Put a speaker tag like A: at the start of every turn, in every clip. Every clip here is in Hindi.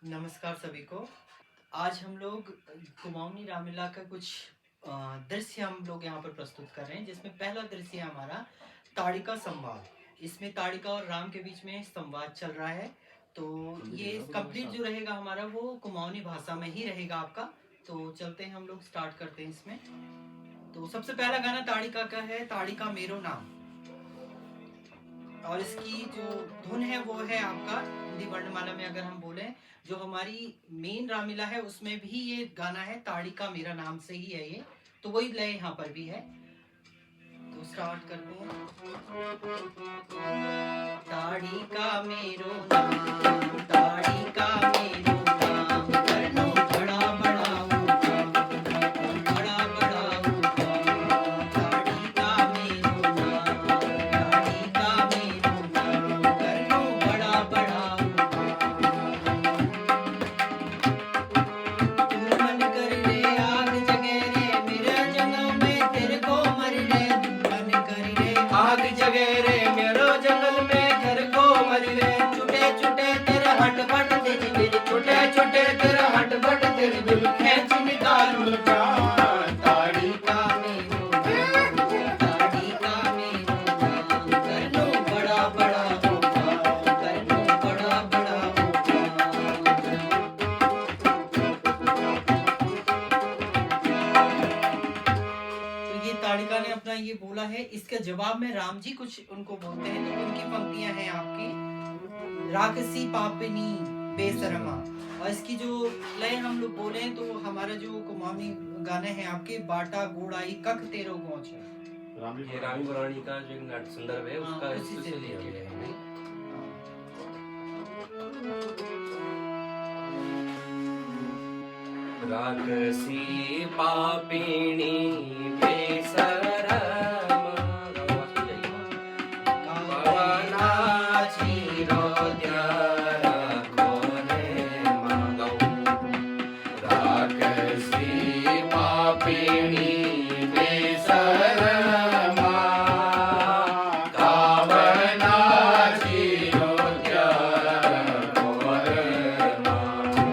A: नमस्कार सभी को। आज हम लोग कुमाऊनी रामलीला का कुछ दृश्य हम लोग यहाँ पर प्रस्तुत कर रहे हैं, जिसमें पहला दृश्य है हमारा ताड़िका संवाद। इसमें ताड़िका और राम के बीच में संवाद चल रहा है। तो ये कंप्लीट जो रहेगा हमारा वो कुमाऊनी भाषा में ही रहेगा आपका। तो चलते हैं, हम लोग स्टार्ट करते हैं इसमें। तो सबसे पहला गाना ताड़िका का है, ताड़िका मेरो नाम। और इसकी जो धुन है वो है आपका हिंदी वर्णमाला में, अगर हम बोले जो हमारी मेन रामलीला है उसमें भी ये गाना है, ताड़िका मेरा नाम से ही है ये। तो वही लय यहाँ पर भी है। तो स्टार्ट करते हैं। ताड़िका मेरो नाम, ताड़िका मेरो नाम, करनो बड़ा बड़ा बड़ा बड़ा। ताड़िका मेरो नाम, ताड़िका मेरो नाम, करनो बड़ा बड़ा। तू मन कर रे आग जगे रे, मेरा जंगल में तेरे को मर रे। मन कर रे
B: आग जगे रे मेरो जंगल में घर को मरी रे।
A: छुटे छुटे तेरे हट बट तेरी दिल,
B: छोटे छोटे तेरा हट बट तेरी दिल खेच निकालू जान।
A: ताड़िका मेरो नाम, ताड़िका मेरो नाम, करनो बड़ा बड़ा होगा, करनो बड़ा बड़ा होगा। तो ये ताड़िका ने अपना ये बोला है। इसके जवाब में राम जी कुछ उनको बोलते हैं। तो उनकी पंक्तियां हैं आपकी, राक्षसी पापिनी बेशरमा। और इसकी जो लय हम लोग बोले तो हमारा जो कुमाऊनी गाने हैं आपके, बाटा गोड़ाई कख तेरो गोच है।
B: ये रामी पुराणी का जो एक संदर्भ है उसका
A: हाँ, उसी से
B: इससे लिया
A: related
B: गया
A: है।
B: है। राक्षसी पापिणी बेशरमा, पवनाची रोद्यारा कोने मागौ। राक्षसी पापिणी बेशरमा, कावनाची रोद्यारा कोने मागौ।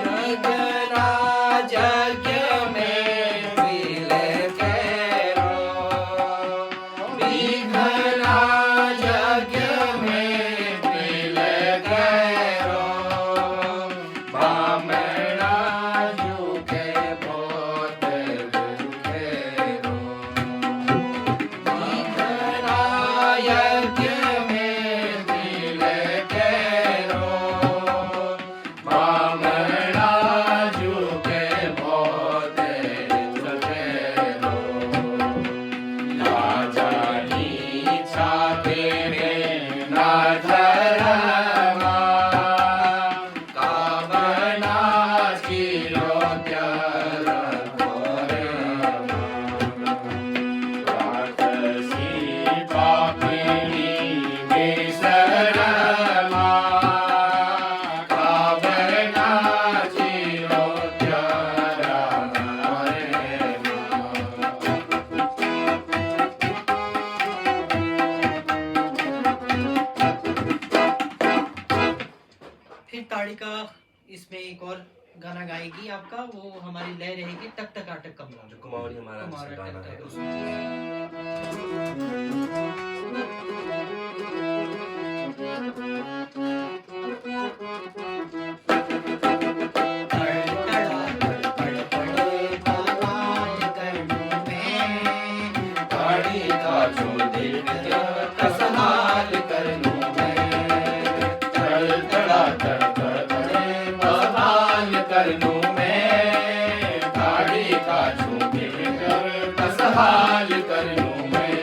B: विघ्ना यज्ञ में बिल केरो, विघ्ना यज्ञ में बिल केरो। बामणा जुके बहुत दुखेरो, विघ्ना यज्ञ में बिल केरो। बामणा जुके बहुत दुखेरो। राजानी छाते में ना धरमा, कामना चिरो त्यार कोरमा। राक्षसी पापिणी बेशरमा, कामना चिरो त्यार कोरमा।
A: फिर ताड़िका इसमें एक और गाना गाएगी आपका, वो हमारी लय रहेगी टक टक आटक कमला।
B: जो कुमाऊनी हमारा
A: हमारा
B: गाना
A: टक
B: है
A: टक
B: उसमें ताड़िका जो देख क्या कसहाल करनू में। तड़ा तड़े बहाल करनू में। ताड़िका जो देख कसहाल करनू में।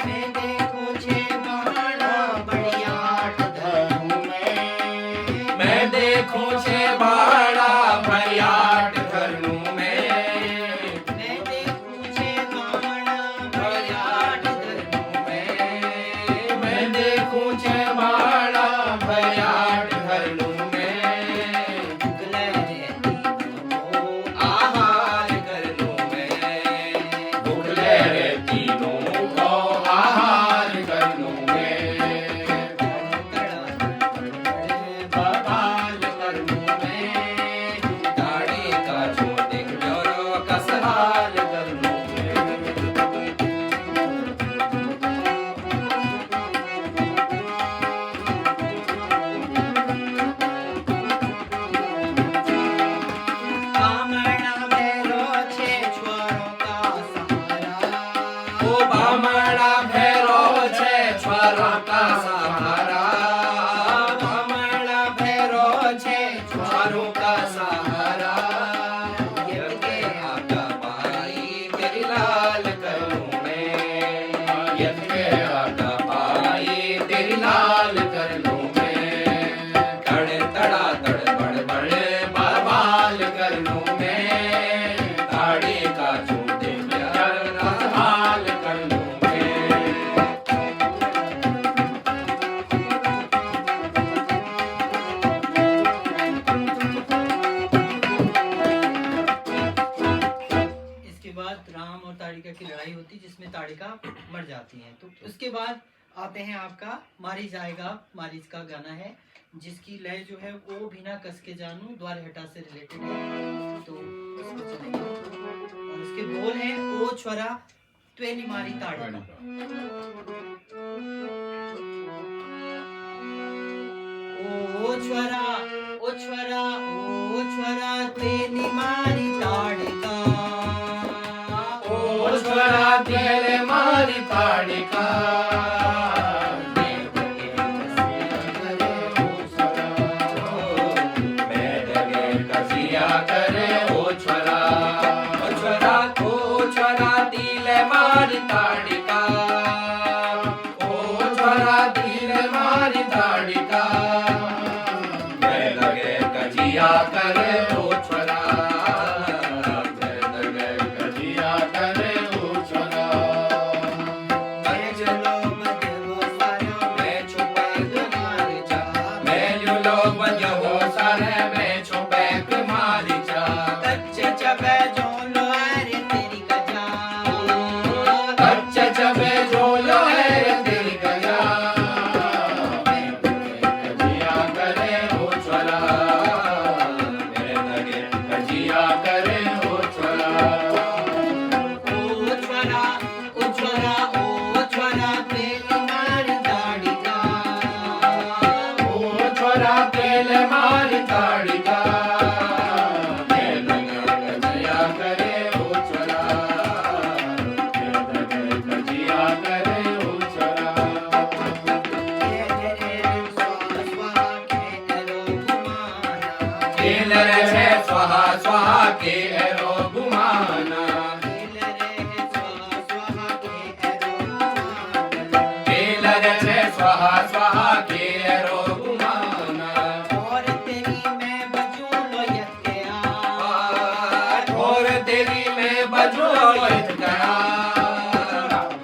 A: मैं देखो छे बाणा बड़ियाट धरू में।
B: मैं देखूं छे बाड़ा भरियाट धरनू में।
A: मैं देखूं छे बाणा बड़ियाट धरू में।
B: मैं देखूं छे बाड़ा भरियाट धरनू
A: उसमें ताड़िका मर जाती है। तो उसके बाद आते हैं आपका मारी जाएगा, मारीच का गाना है जिसकी लय जो है वो बिना कस के जानू द्वार हटा से रिलेटेड है। तो इसको चलेंगे और इसके बोल हैं ओ छोरा त्वेनी मारी ताड़िका। ओ छोरा ओ छोरा ओ छोरा त्वेनी मारी ताड़िका,
B: ओ छोरा तेरे मारी ताड़िका। मारी ताड़िका, ओ छोरा तीर मारी ताड़िका, मैं लगे कजिया करे ओ छोरा, मैं लगे कजिया करे ओ छोरा।
A: मैं चलो बजो सारा मैं छुपा मारी जा,
B: मैं जुलो बजो सारे मैं छुपे के मारी जा।
A: कच्चे चबे जो लोरे तेरी गजा,
B: कच्चे चबे झोलो है तेरी गजा, कजिया करे ओ छोरा, मेरे लगे कजिया करे ओ छोरा।
A: ओ छोरा तेरी मारी ताड़िका,
B: ओ छोरा तेल मारी ताड़िका, मैं लगे कजिया करे ओ छोरा, मैं लगे कजिया करे ओ छोरा। खेल रहे स्वाहा स्वाहा के एरो घुमाना, खेल रहे स्वाहा स्वाहा के एरो घुमाना,
A: और तेरी मैं बजूं लोयत गया,
B: और तेरी में बजो इत गया,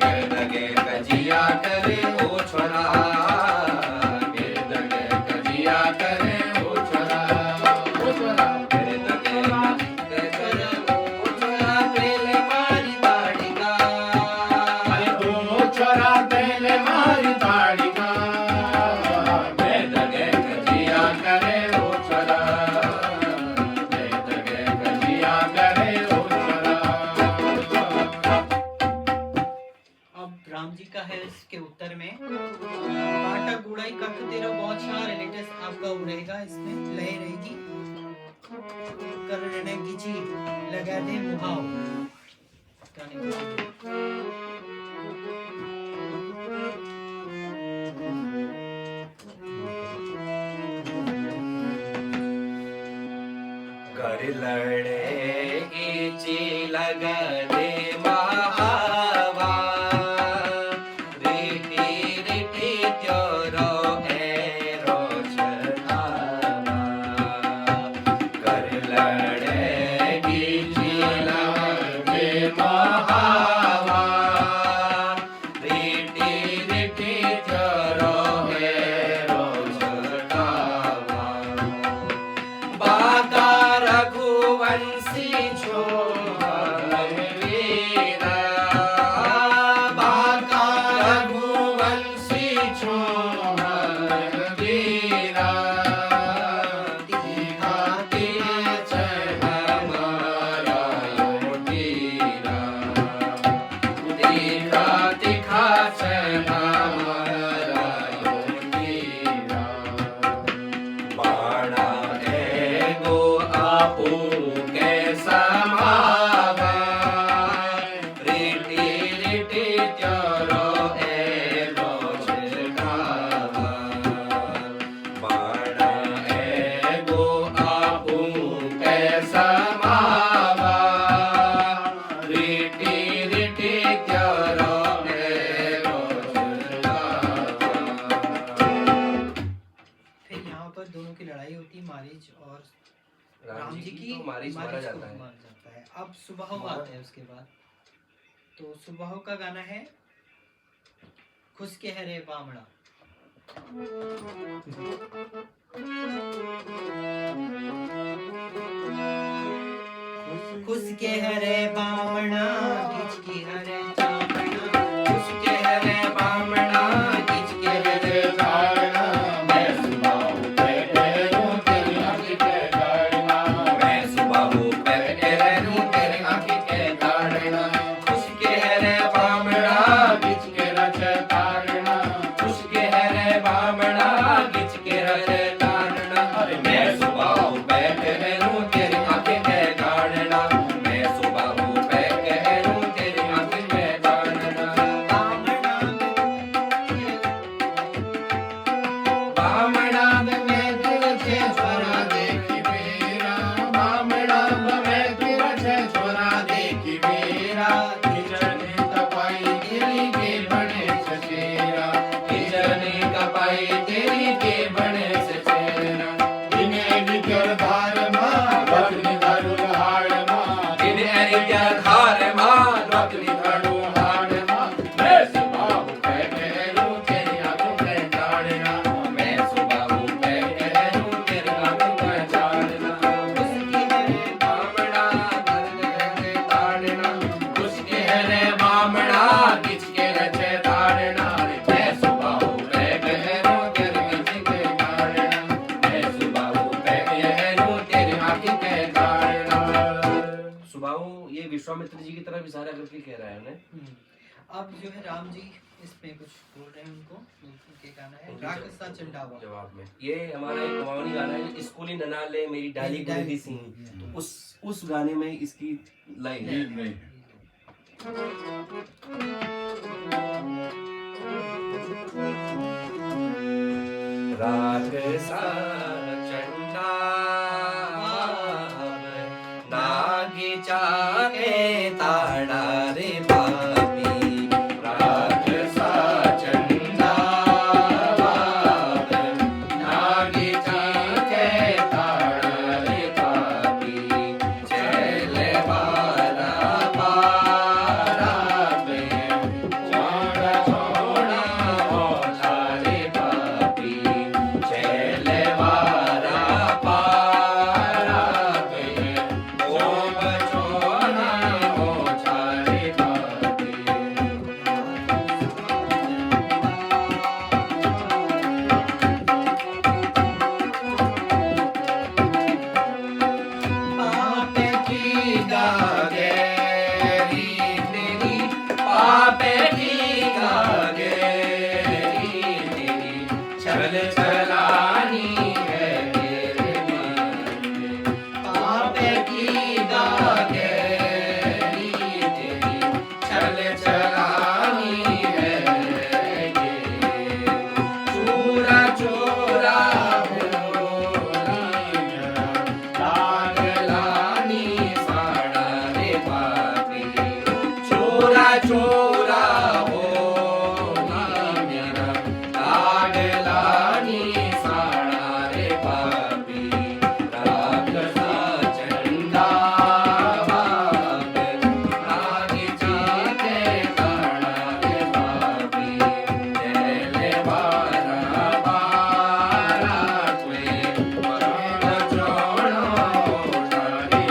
B: मेरे लगे कजिया करे ओ छोरा, मेरे लगे कजिया करे ओ छोरा, ओ छोरा, मेरे लगे
A: ओ छोरा तेरे मारी ताड़िका,
B: ओ छोरा तेल मारी ताड़िका, मैं लगे कजिया करे ओ छोरा, मैं लगे कजिया करे ओ छोरा।
A: अब राम जी का है इसके उत्तर में बाटा गुड़ाई कख तेरा बहुत सारा रिलेटेड आपका उड़ेगा, इसमें लय रहेगी कर रहने गिची लगा दे मुहाव गाने को।
B: कर लड़ेगी ची लग दे महावा, रीति रीति त्योरो एरो छतावा, कर लड़ेगी ची लग दे महावा, रीति रीति त्योरो एरो छतावा, बाका रघुवंशी छो वीरा, बाका रघुवंशी छो वीरा, दिखाती है हमारा योगीरा, दिखाती है हमारा योगीरा, बाणा एगो आपू के समावा, रीति रीति त्योरो एलो छिड़कावा, बाणा एगो आपू के समावा, रीति रीति त्योरो एलो छिड़कावा।
A: फिर यहाँ पर दोनों की लड़ाई होती है, मारीच और
C: राम जी की तो मारीच मारा
A: मारीच को
C: जाता है।
A: मारा जाता है। अब सुबाहु आते हैं उसके बाद, तो सुबाहु का गाना है खुश के है रे बामड़ा। खुश के हरे बामणा, खिच की हरे चामड़ा,
C: ये विश्वामित्र जी की तरफ इशारा करके कह रहा है उन्हें।
A: अब जो है राम जी इसमें कुछ बोल रहे हैं उनको, उनके गाना है राक्षसा चंडावा।
C: जवाब में ये हमारा एक कुमाऊनी गाना है, स्कूली ननाले मेरी डाली गुंदी सिंह, तो उस गाने में इसकी लाइन है। राक्षसा चंडावा नागी चाके ताड़ा रे बापी, राक्षसा चंडावा नागी चाके ताड़ा रे बापी, चले बारा बारा में छोड़ा छोड़ा होता रे बापी, चले बारा बारा में ओ बचोना होता रे बापी। पापे की गागेरी तेरी, पापे की गागेरी तेरी, चल चलानी है तेरे मन। पापे की गागेरी तेरी, चल चलानी है ये। चूरा चूरा लागलानी साड़ा रे बापी, चोरा चोरा हो मेरा लागलानी साड़ा रे बापी, राक्षसा चंडावा नागी चाके ताड़ा रे बापी, चले बारा बारा त्वे मरण चोड़ा होता रे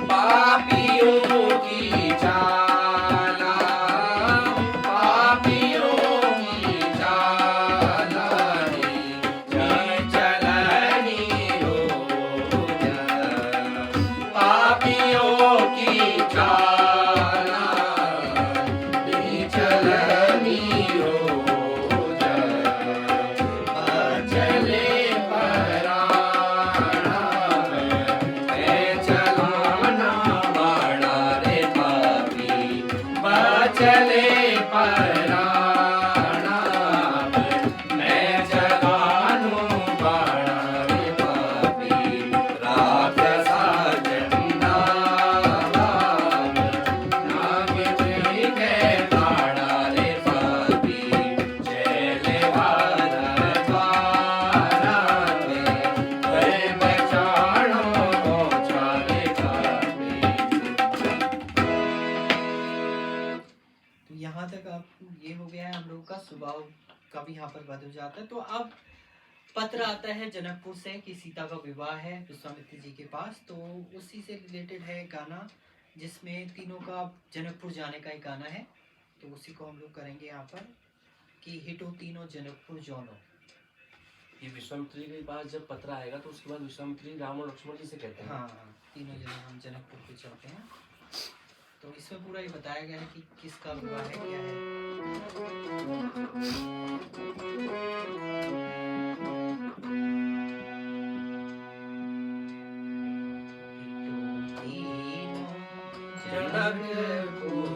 C: पापियों की चाला, पापियों की चाला रे, जय चलनी रोजा। पापियों की चाला रे, चलनी रोजा। चले पराणा मैं चलाना बाड़ा रे बापी, बचले पराणा मैं चलानू बाड़ा रे बापी, राक्षसा चंडावा नागे के ताड़ा रे बापी, चले बारा बारा में वे बचाड़ो चाले बापी।
A: तो यहाँ तक अब ये हो गया है हम लोग का स्वभाव का भी यहाँ पर बदल जाता है। तो अब पत्र आता है जनकपुर से कि सीता का विवाह है विश्वामित्र जी के पास, तो उसी से रिलेटेड है गाना जिसमें तीनों का जनकपुर जाने का एक गाना है। तो उसी को हम लोग करेंगे यहाँ पर कि हिटो तीनों जनकपुर जोनो।
C: ये विश्वामित्र जी के पास जब पत्र आएगा तो उसके बाद विश्वामित्र जी राम और लक्ष्मण जी से कहते हैं।
A: हाँ, तीनों जने हम जनकपुर पे चलते हैं। तो इसमें पूरा ये बताया गया है कि किसका विवाह है, क्या है।
C: जनकपुर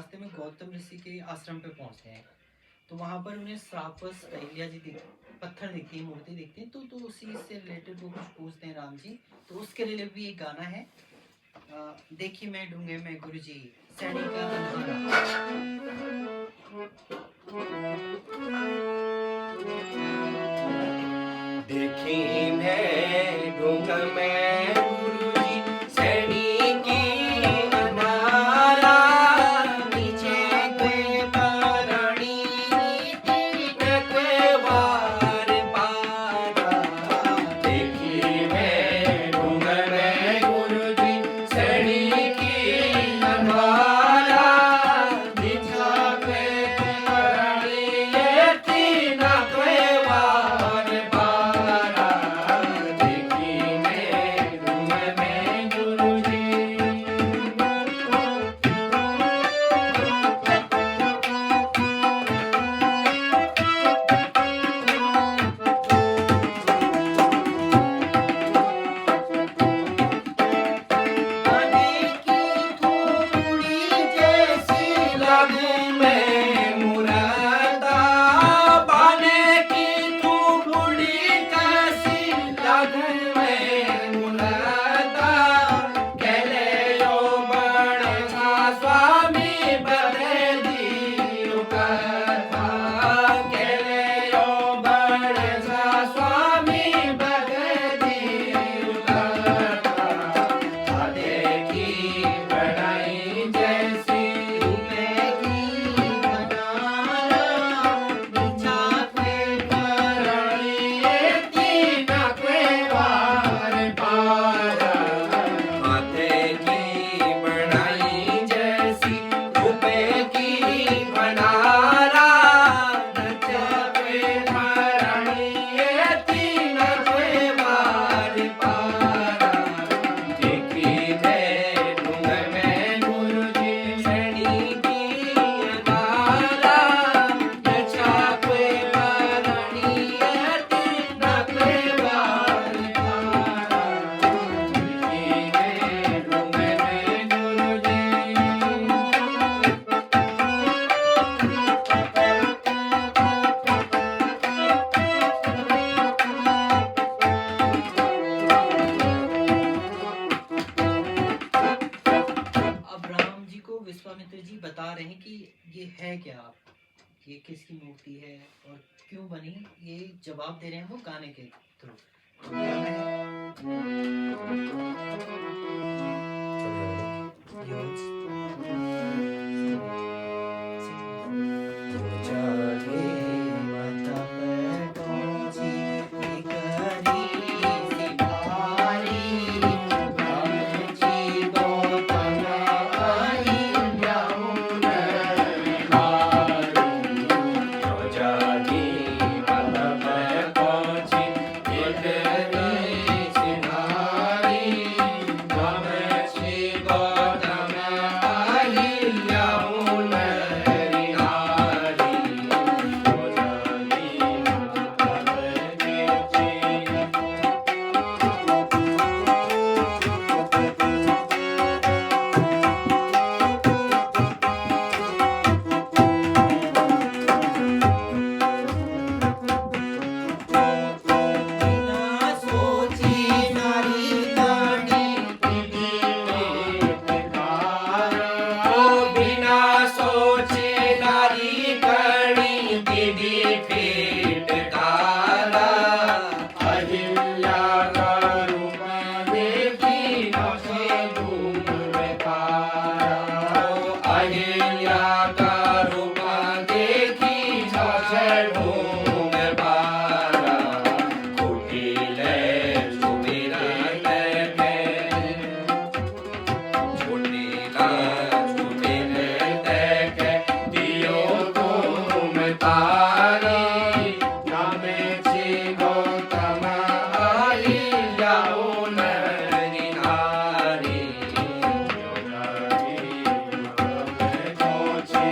A: रास्ते में गौतम ऋषि के आश्रम पे पहुंचते हैं। तो वहां पर उन्हें श्रापस अहिल्या जी पत्थर दिखती है, मूर्ति दिखती है, तो उसी से रिलेटेड वो कुछ पूछते हैं राम जी। तो उसके रिलेटेड भी एक गाना है, देखी मैं ढूंढे मैं गुरु जी सैनी का
C: देखी मैं ढूंढ में गुरुजी सैनी की अनारा, नीचे कोई पारणी नीति कोई वार पारा। देखी मैं ढूंढ में गुरुजी सैनी की अनारा, नीचे कोई पारणी नीति ना कोई वार पारा। देखी मैं ढूंढ में गुरुजी पानी की थोड़ी जैसी लगूं मैं मुरादा, पानी की थोड़ी जैसी लगूं मैं मुरादा। कहले यो बड़े सा स्वामी बदल दियो कथा, कहले यो बड़े सा स्वामी बदल दियो कथा। देखी बढ़ाई जैसी रूपे की बनारा, नीचा पे करणी तीन पे वार पारा। माथे की बढ़ाई जैसी रूपे की बनारा, नीचा पे करणी तीन पे वार पारा। देखी मैं ढूंढ में गुरुजी सैनी की अनारा, नचा कोई पारणी तीन पे वार पारा। देखी मैं ढूंढ में गुरुजी
A: अब राम जी को विश्वामित्र जी बता रहे हैं कि ये है क्या, ये किसकी मूर्ति है और क्यों बनी, ये जवाब दे रहे हैं वो गाने के थ्रू।
C: जागे
A: माता पर पहुंची एक हरी सी भारी, राम जी गौतम अहिल्या
C: जागी माता पर पहुंची एक हरी सी नारी, राम जी गौतम अहिल्या नारी। जागी माता पर पहुंची
A: बिना सोची नारी गाड़ी
C: बिना सोचे नारी कणी दीदी फेट तारा। अहिल्या का रूप देखी न से धूम में पारा। अहिल्या का रूप देखी न से धूम में पारा। कुटिले सुमेरा तैके छोटीला छुटेले तैके दियो तुम तारी। नामे छी गौतम अहिल्या नरी नारी। योगी पहुंची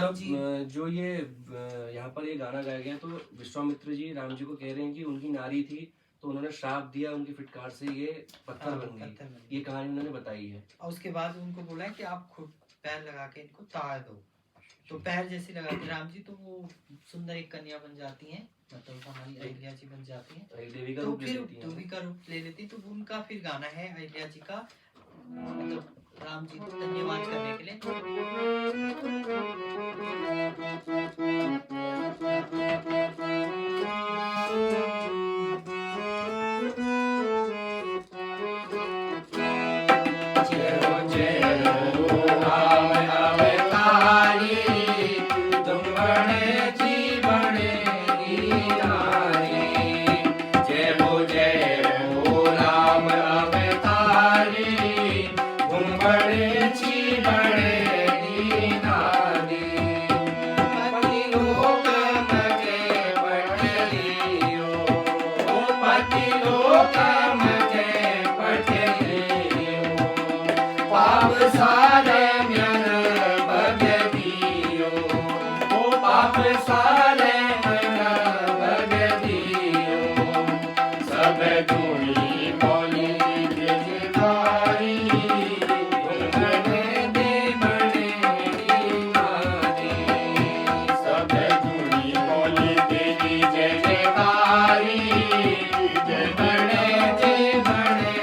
A: राम जी
C: जो ये यहाँ पर ये गाना गाया गया, तो विश्वामित्र जी राम जी को कह रहे हैं कि उनकी नारी थी तो उन्होंने श्राप दिया, उनकी फिटकार से ये पत्थर
A: हाँ,
C: बन गई।
A: पत्थर बन
C: ये
A: गई।
C: कहानी उन्होंने बताई है।
A: और उसके बाद उनको बोला है कि आप खुद पैर लगा के इनको ताड़ दो, तो पैर जैसे लगाते राम जी तो वो सुंदर एक कन्या बन जाती हैं, मतलब हमारी अहिल्या जी बन जाती हैं।
C: एक देवी का
A: तो
C: रूप ले
A: फिर
C: लेती है।
A: देवी का रूप ले लेती, तो उनका फिर गाना है अहिल्या जी का, मतलब राम जी को धन्यवाद करने के लिए।
B: जय हो राम अवतारी, तुम बड़े जी बड़े नारी। जय हो राम अवतारी, तुम बड़े जी बड़े नारी। पति लोक मगे पठलियो, ओ पति लोक मगे पठलियो। पाप सारे म्यन भगदियो, ओ पाप सारे म्यन भगदियो। सब धुनी बोली जयकारी, तुम बड़े दे बड़े नारी। सब धुनी बोली तेरी जय जयकारी, जय बड़े जय बड़े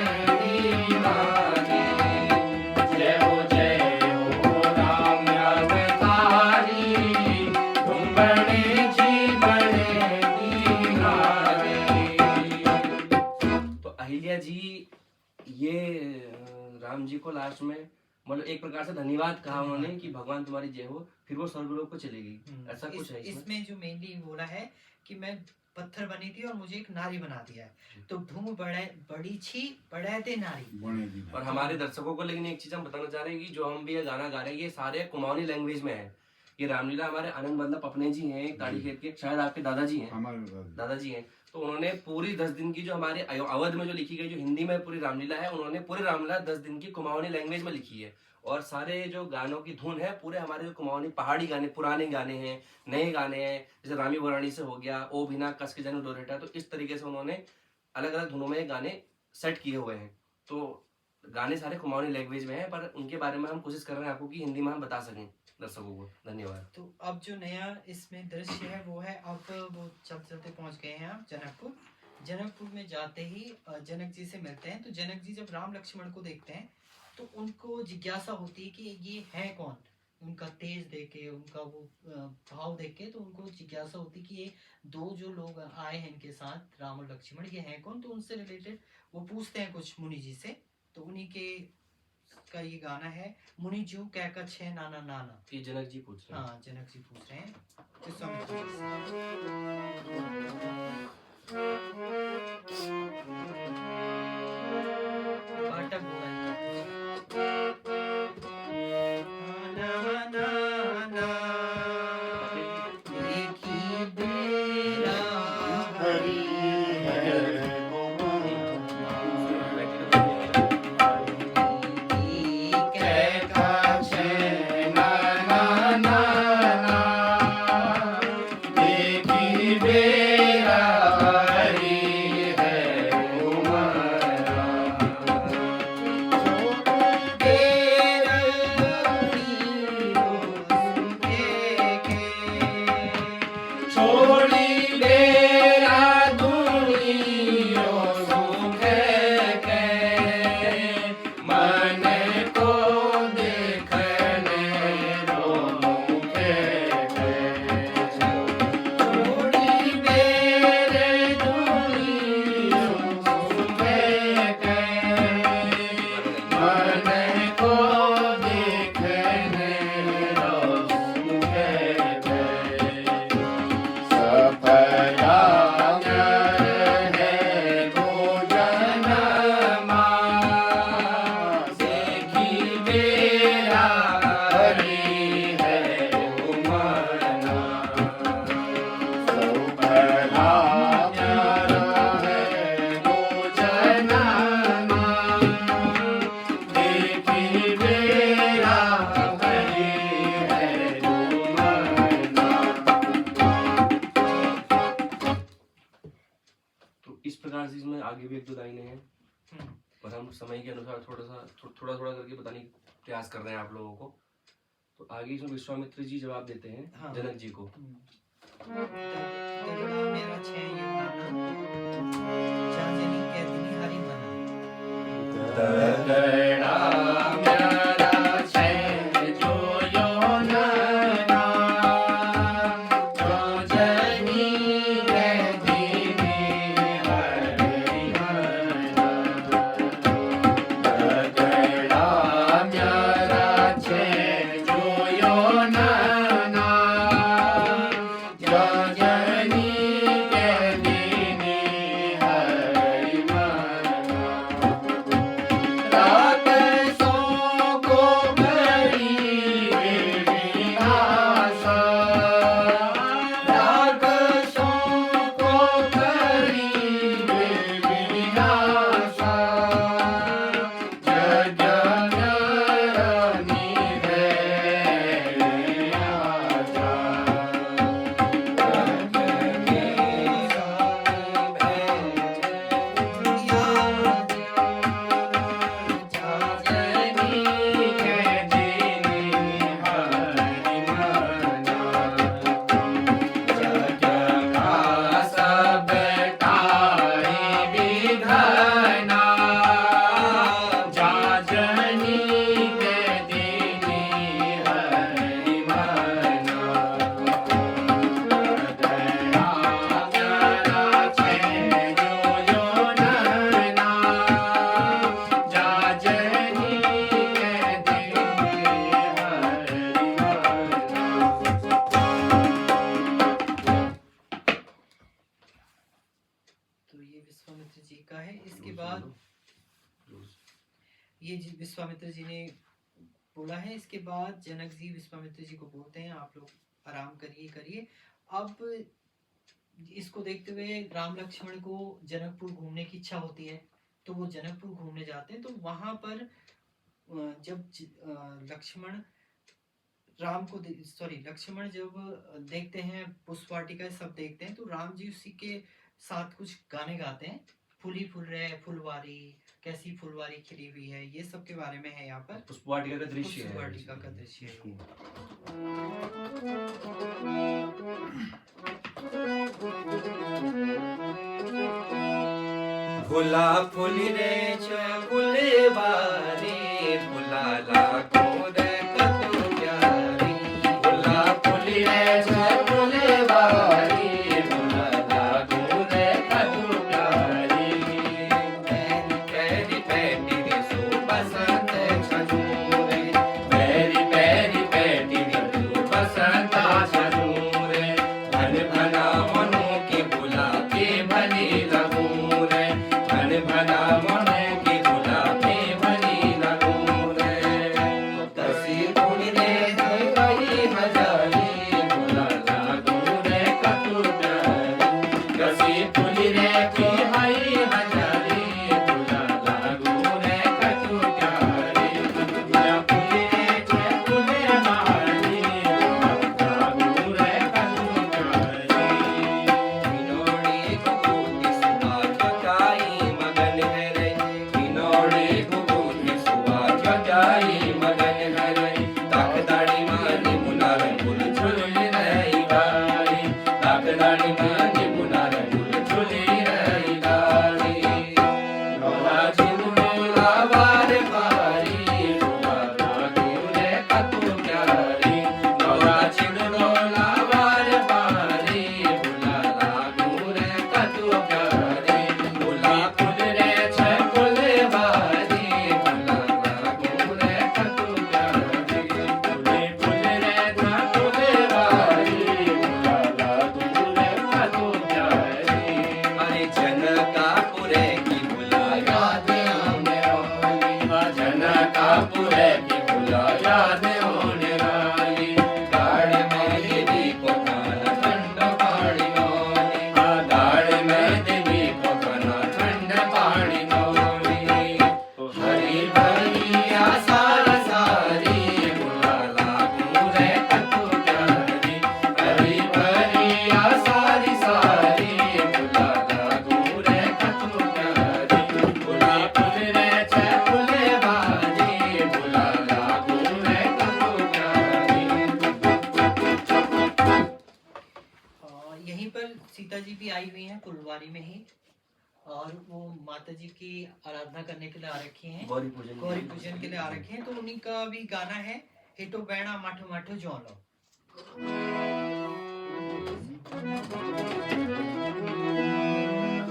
B: नारी। जय हो राम अवतारी, तुम बड़े जी बड़े नारी।
C: तो अहिल्या जी ये राम जी को लास्ट में मतलब एक प्रकार से धन्यवाद कहा उन्होंने कि भगवान तुम्हारी जय हो, फिर वो स्वर्गलोक को चली गई। ऐसा कुछ है इसमें।
A: इसमें जो मेनली बोला है कि मैं पत्थर बनी थी और मुझे एक नारी बना दिया है, तो धूम बड़ी छी बड़े थे नारी।
C: और हमारे दर्शकों को लेकिन एक चीज हम बताना चाह रहे हैं कि जो हम भी ये गाना गा रहे हैं ये सारे कुमाऊनी लैंग्वेज में है। ये रामलीला हमारे आनंद बल्लभ अपने जी हैं, ताड़ी खेत के, शायद आपके दादाजी हैं, दादाजी हैं। तो उन्होंने पूरी 10 दिन की जो हमारे अवध में जो लिखी गई जो हिंदी में पूरी रामलीला है, उन्होंने पूरी रामलीला 10 दिन की कुमाऊनी लैंग्वेज में लिखी है। और सारे जो गानों की धुन है पूरे हमारे जो कुमाऊनी पहाड़ी गाने, पुराने गाने हैं, नए गाने हैं, जैसे रामी वराणी से हो गया, ओ बिना कस के जन डोरेटा, तो इस तरीके से उन्होंने अलग अलग धुनों में गाने सेट किए हुए हैं। तो गाने सारे कुमाऊनी लैंग्वेज में हैं, पर उनके बारे में हम कोशिश कर रहे हैं आपको कि हिंदी में हम बता सकें दर्शकों को। धन्यवाद।
A: तो अब जो नया इसमें दृश्य है वो है, अब वो चलते चलते पहुंच गए हैं आप जनकपुर। जनकपुर में जाते ही जनक जी से मिलते हैं। तो जनक जी जब राम लक्ष्मण को देखते हैं तो उनको जिज्ञासा होती है कि ये है कौन। उनका तेज देख के, उनका वो भाव देख के, तो उनको जिज्ञासा होती है कि ये दो जो लोग आए हैं इनके साथ राम और लक्ष्मण, ये हैं कौन। तो उनसे रिलेटेड वो पूछते हैं कुछ मुनि जी से। तो उन्हीं के का ये गाना है, मुनि जो कह का छे नाना नाना।
C: ये जनक जी पूछ रहे हैं।
A: हाँ, जनक जी पूछ रहे हैं विश्वामित्र जी से। पाठक बोल रहे हैं। देखी बेरा
B: हरि है कहता छे नाना नाना, देखी बेरा हरि है तुम्हारा। छोड़ी बेरा दुनियो सुख के, मन को देखने रो मुखे के। छोड़ी बेरे दुनियो सुख के, मन को देखने रो मुखे के।
C: आगे भी 1-2 लाइनें हैं, पर हम समय के अनुसार थोड़ा करके बताने की प्रयास कर रहे हैं आप लोगों को। तो आगे इसमें विश्वामित्र जी जवाब देते हैं
A: हाँ।
C: जनक जी को।
A: तगड़ा मेरा छे ये गाना जाजनी कैदनी हरि मना।
B: तगड़ा मेरा छे जो यो नैना, जाजनी कैदनी हरि मना। तगड़ा मेरा छे जो यो नैना, जाजनी कैदनी हरि मना। रात सो को बड़ी बेड़ी आशा, रात सो को बड़ी बेड़ी आशा। जग रानी रे आजा, जाजनी कैदनी हरि मना। जग का सब टाई विधना, जाजनी कैदनी हरि मना। तगड़ा मेरा छे जो यो नैना, जाजनी कैदनी हरि मना।
A: तो ये विश्वामित्र जी का है। इसके बाद ये विश्वामित्र जी ने बोला है। इसके बाद जनक जी विश्वामित्र जी को बोलते हैं आप लोग आराम करिए। अब इसको देखते हुए राम लक्ष्मण को जनकपुर घूमने की इच्छा होती है, तो वो जनकपुर घूमने जाते हैं। तो वहां पर जब लक्ष्मण लक्ष्मण जब देखते हैं पुष्प वाटिका सब देखते हैं, तो राम जी उसी के साथ कुछ गाने गाते हैं। फूल ही फूल रहे फुलवारी, कैसी फुलवारी खिली हुई है, ये सब के बारे में है यहाँ पर।
C: पुष्प वाटिका का दृश्य
A: पुष्प
C: है।
A: वाटिका का दृश्य है ये।
C: फुला फुली रे फुलवारी, फुला लागो रे कतो प्यारी। फुला फुली रे
B: फुलवारी, फुला लागो रे कतो प्यारी।
C: पैरी पैरी पैटी रे सो बसंत छजूरे,
B: पैरी पैरी पैटी रे सो बसंत छजूरे।
C: धन भला मनो के बुला के भली लगू रे, धन भला मनो के बुला के भली लगू रे।
B: तसी फूल रे गई हजारी, फुला लागो रे कतो प्यारी। तसी फूल रे की हई हजारी, फुला लागो रे कतो प्यारी। फुला फूल रे छे फुलवारी, फुला लागो रे कतो प्यारी।
C: किनोड़ी कुबूती सुबह जगाई मगन है रे, किनोड़ी कुबूती सुबह
B: जगाई मगन है रे।
C: ताक दाड़ी मानी मुनार फूल
B: झुली रही बारी, ताकदानी मानी मुनार फूल झुली रही बारी। नौला झिलमिला वार बारी, फुला लागो रे कतो प्यारी। नौला झिलमिला वार बारी, फुला लागो रे कतो प्यारी। फुला फूल रे छे फुलवारी, फुला लागो रे कतो प्यारी। फूले फूल रे छे फुलवारी, फुला लागो रे कतो प्यारी।
C: अरे जनकापुरे की बुला
B: याद आने वाली, जनकापुरे की फुला याद होने वाली।
A: सीता जी भी आई हुई हैं फुलवारी में ही, और वो माता जी की आराधना करने के लिए आ रखी हैं,
C: गौरी
A: गौरी पूजन के लिए आ रखे हैं। तो उन्हीं का भी गाना है हिटो बैणा माठो माठो जोलो।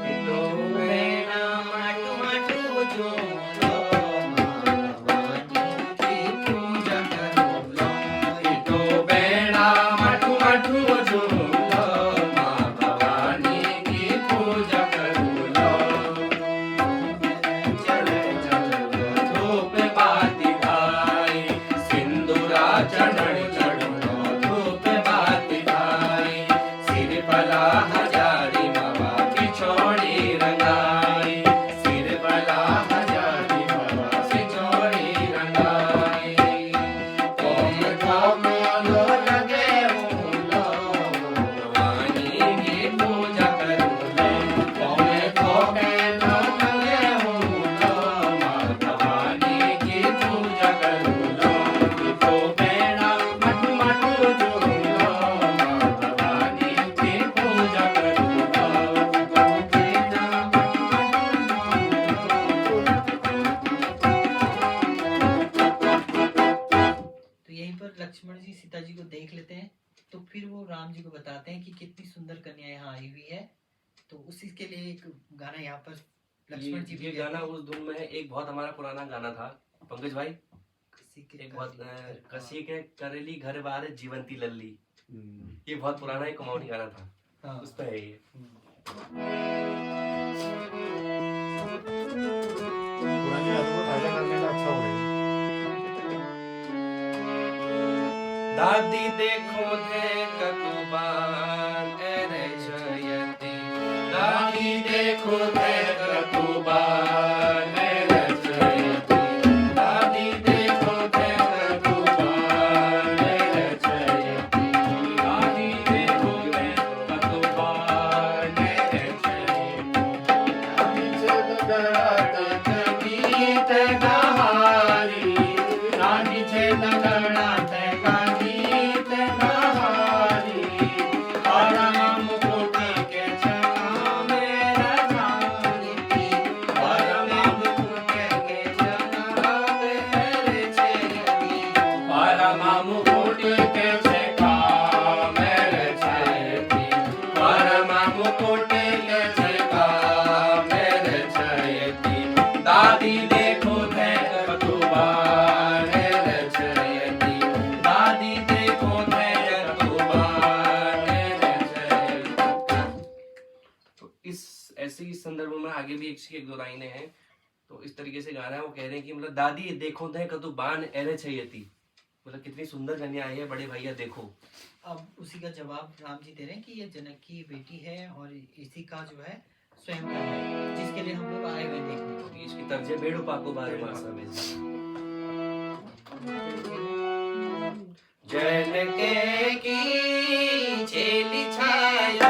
A: हिटो बैणा माठो माठो जोलो, लक्ष्मण जी सीता जी को देख लेते हैं, तो फिर वो राम जी को बताते हैं कि कितनी सुंदर कन्या यहाँ आई हुई है। तो उसी के लिए एक गाना यहाँ पर लक्ष्मण जी
C: ये गाना उस धुन में है। एक बहुत हमारा पुराना गाना था पंकज भाई, एक बहुत कसी के करेली घर बार जीवंती लल्ली, ये बहुत पुराना एक कुमाऊनी गाना था। हाँ। उस पर है ये
B: पुराने गानों को ताजा करने का अच्छा हो गया।
C: दादी देखो थे कतुबान एरे जयती, दादी देखो थे कतुबान एरे जयती, दादी देखो थे कतुबान एरे जयती, दादी देखो थे कतुबान एरे जयती, गीत गहारी रानी छे दगड़ाते संदर्भ में आगे भी एक दो लाइनें हैं। तो इस तरीके से गाना है, वो कह रहे हैं कि मतलब दादी देखो थे कतु बान एरे छयती, मतलब कितनी सुंदर कन्या आई है बड़े भैया देखो।
A: अब उसी का जवाब राम जी दे रहे हैं कि ये जनक की बेटी है और इसी का जो है स्वयं का है, जिसके लिए हम लोग आए हुए देखने।
C: इसकी तर्जे बेड़ो पाको बारे मासा में जनके की चेली छायो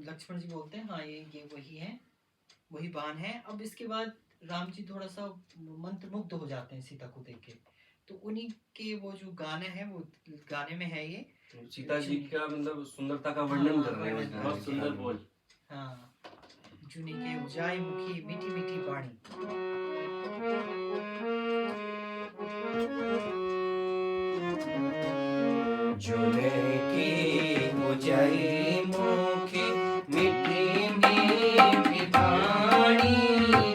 A: लक्ष्मण जी बोलते हैं हाँ ये वही है, वही बाण है। अब इसके बाद राम जी थोड़ा सा मंत्रमुग्ध हो जाते हैं सीता को देख के। तो उन्हीं के वो जो गाना है वो गाने में है ये
C: सीता जी का मतलब सुंदरता का वर्णन कर रहे हैं, बहुत सुंदर बोल।
A: हाँ, जुनी के उजाई मुखी मीठी मीठी वाणी।
C: जुने की उजाई मुखी मीठी मीठी वाणी,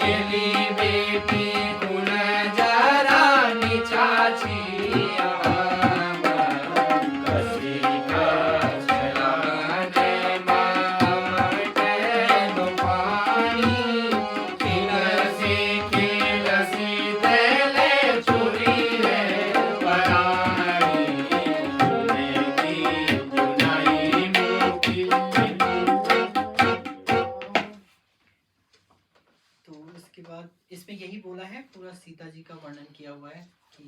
B: केली बेटी कुण जरा निचाची कशी कशलाने मामटे नो पाणी खिलसी खिलसी तेले चुरी रे पराणी चुरेगी जुनाई मुकी
A: तो इसके बाद इसमें यही बोला है, पूरा सीता जी का वर्णन किया हुआ है कि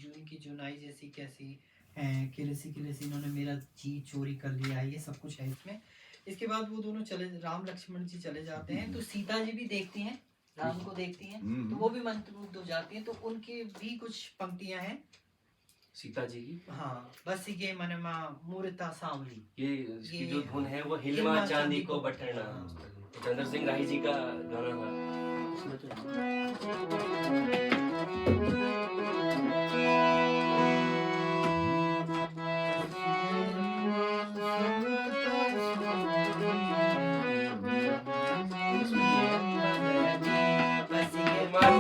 A: जून की जुनाई जैसी कैसी है, किलसी किलसी इन्होंने मेरा जी चोरी कर लिया है, ये सब कुछ है इसमें। इसके बाद वो दोनों चले, राम लक्ष्मण जी चले जाते हैं, तो सीता जी भी देखती हैं, राम को देखती हैं, तो वो भी मंत्रमुग्ध हो जाती हैं। तो उनकी भी कुछ पंक्तियां हैं
C: सीता जी की।
A: हाँ, बस ये मनमा मूर्ता सांवली,
C: ये इसकी
A: ये
C: जो धुन है वो हिलमा चांदी को बटना, चंद्र सिंह राही जी का गाना था। उसमें तो
A: मन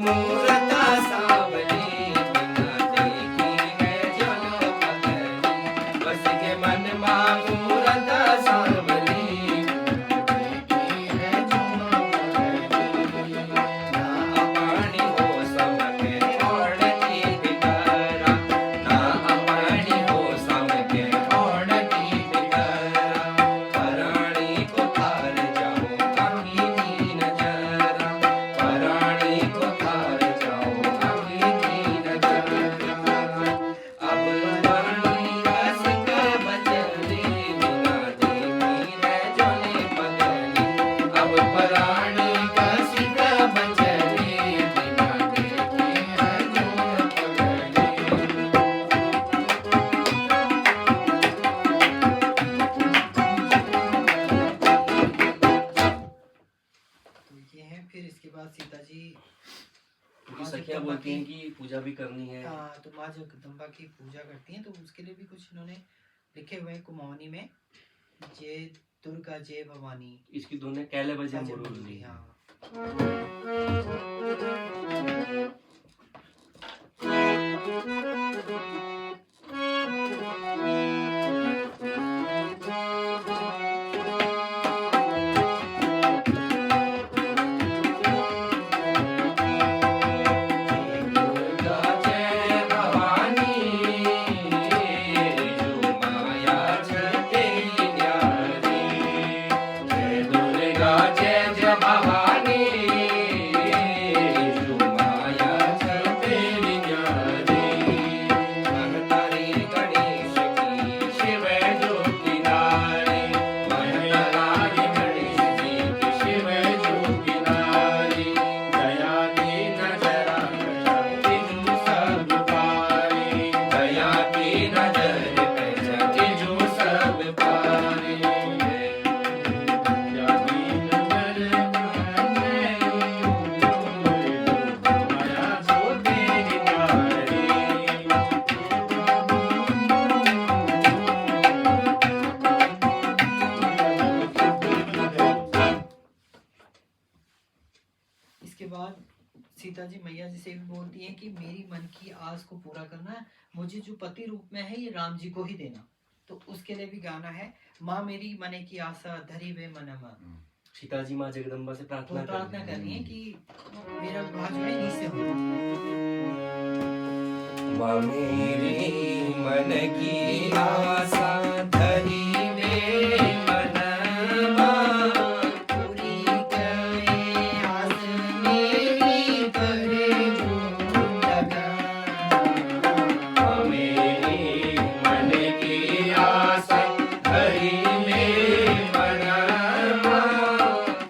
B: मूरता सावली बिना देखी है जन पगली बस के मन मूरता सावली देखी है जन पगली ना पानी हो समके ओढ़ती बिगरा ना पानी हो समके ओढ़ती बिगरा पराणी को थार जाओ आखी की नजरा पराणी को थार जाओ आखी की नजरा अब पराणी कस के बचली बिना देखी है जने पगली अब पराणी कस के बचली बिना देखी है जने
A: तो ये है। फिर इसके बाद सीता जी
C: क्योंकि सखियां बोलती हैं कि पूजा भी करनी है।
A: हाँ, तो माँ जगदम्बा की पूजा करती हैं, तो उसके लिए भी कुछ इन्होंने लिखे हुए हैं कुमाऊनी में, जय दुर्गा जय भवानी
C: इसकी धुन है कैले बजे
A: बजे
C: मुरली।
A: मुरली, हाँ।
B: दुर्गा जय भवानी जो माया छते न्यारी जय दुर्गा जय जय भवानी जो माया छते न्यारी महतारी गणेश की शिव ज्योति नारी महतारी गणेश जी की शिव ज्योति नारी दया की नजरा जो सब पारी दया की नजर पे जो सब पारी दया की नजर माया जो तेरी नारी
A: इसके बाद सीता जी मैया जी से भी बोलती हैं कि मेरी मन की आस को पूरा करना है, मुझे जो पति रूप में है ये राम जी को ही देना। तो उसके लिए भी गाना है, माँ मेरी मने की आशा धरी वे मनमा।
C: सीता जी माँ जगदम्बा से
A: वो
C: प्रार्थना
A: प्रार्थना
C: कर
A: कर रही है कि मेरा विवाह जो है इन्हीं से हो।
B: माँ मेरी मन की आशा धरी वे मनवा
A: पूरी करे आस मेरी करे जो लगा।
B: माँ मेरी मन की आशा धरी वे मनवा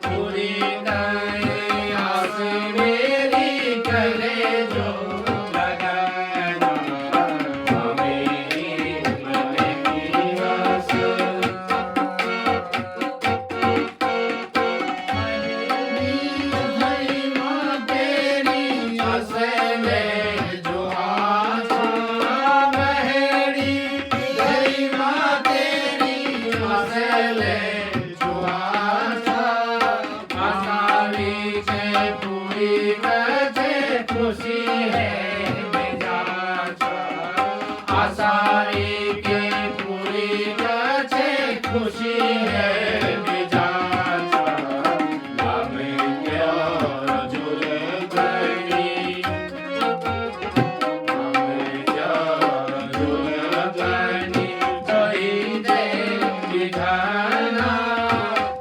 B: पूरी करे आस मेरी करे जो लगाना माँ मेरी मन की सारी के पूरी करते खुशी है मिजाज आसारी के पूरी करते खुशी है मिजाज हमें क्या जुल गई हमें क्या जुल गई कही दे विधाना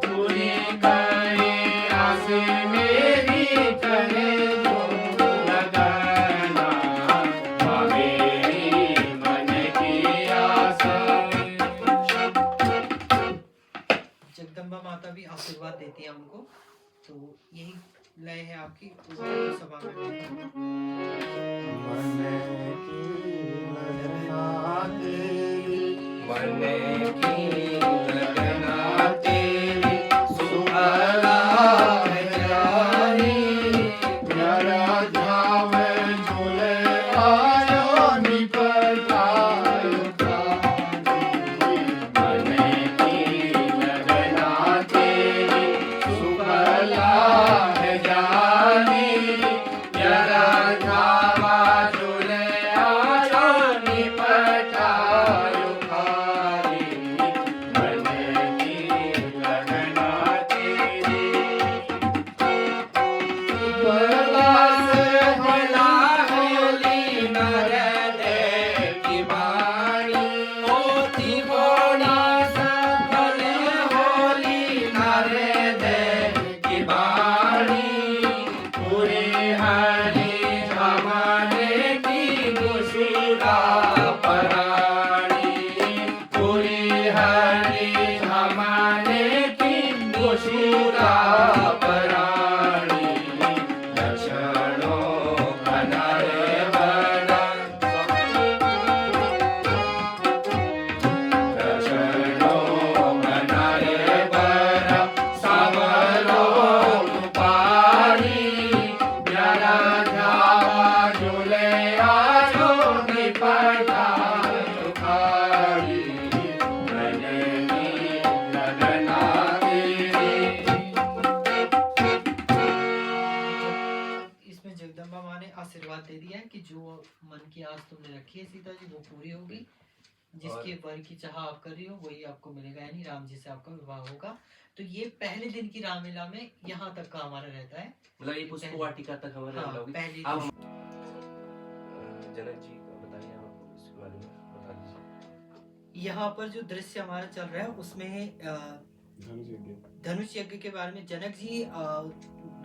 B: पूरी करे आस मेरी करे जो लगाना मेरी मन की आशा
A: जगदम्बा माता भी आशीर्वाद देती है हमको, तो यही लय है आपकी उस सभा में।
B: मन की लगना तेरी सुअला है जानी प्यारा जावे झूले आयो निपटायो मन की लगना तेरी सुअला है जानी प्यारा जावा झूले आयो निपटायो मन की लगना तेरी भला से भला होली नरदे की बाणी होती बोना सब भले होली नरदे की बाणी पूरी हरी हमारे की गुशुरा पराणी पूरी हरी हमारे की गुशुरा पराणी लक्षणों घनारे बना लक्षणों घनारे बना सावरो पारी प्यारा जावा झूले आयो निपटायो खारी मन की लगना तेरी
A: इसमें जगदम्बा माँ ने आशीर्वाद दे दिया है कि जो मन की आस तुमने रखी है सीता जी वो पूरी होगी, जिसके वर की चाह आप कर रही हो वही आपको मिलेगा, यानी राम जी से आपका विवाह होगा। तो ये पहले दिन की रामलीला में यहाँ तक का हमारा रहता है।
C: मतलब ये पुष्प वाटिका तक हमारे
A: हाँ,
C: होगी।
A: पहले
C: अब जनक जी का बताइए आप इसके बारे में बता दीजिए।
A: यहाँ पर जो दृश्य हमारा चल रहा है उसमें धनुष यज्ञ के बारे में जनक जी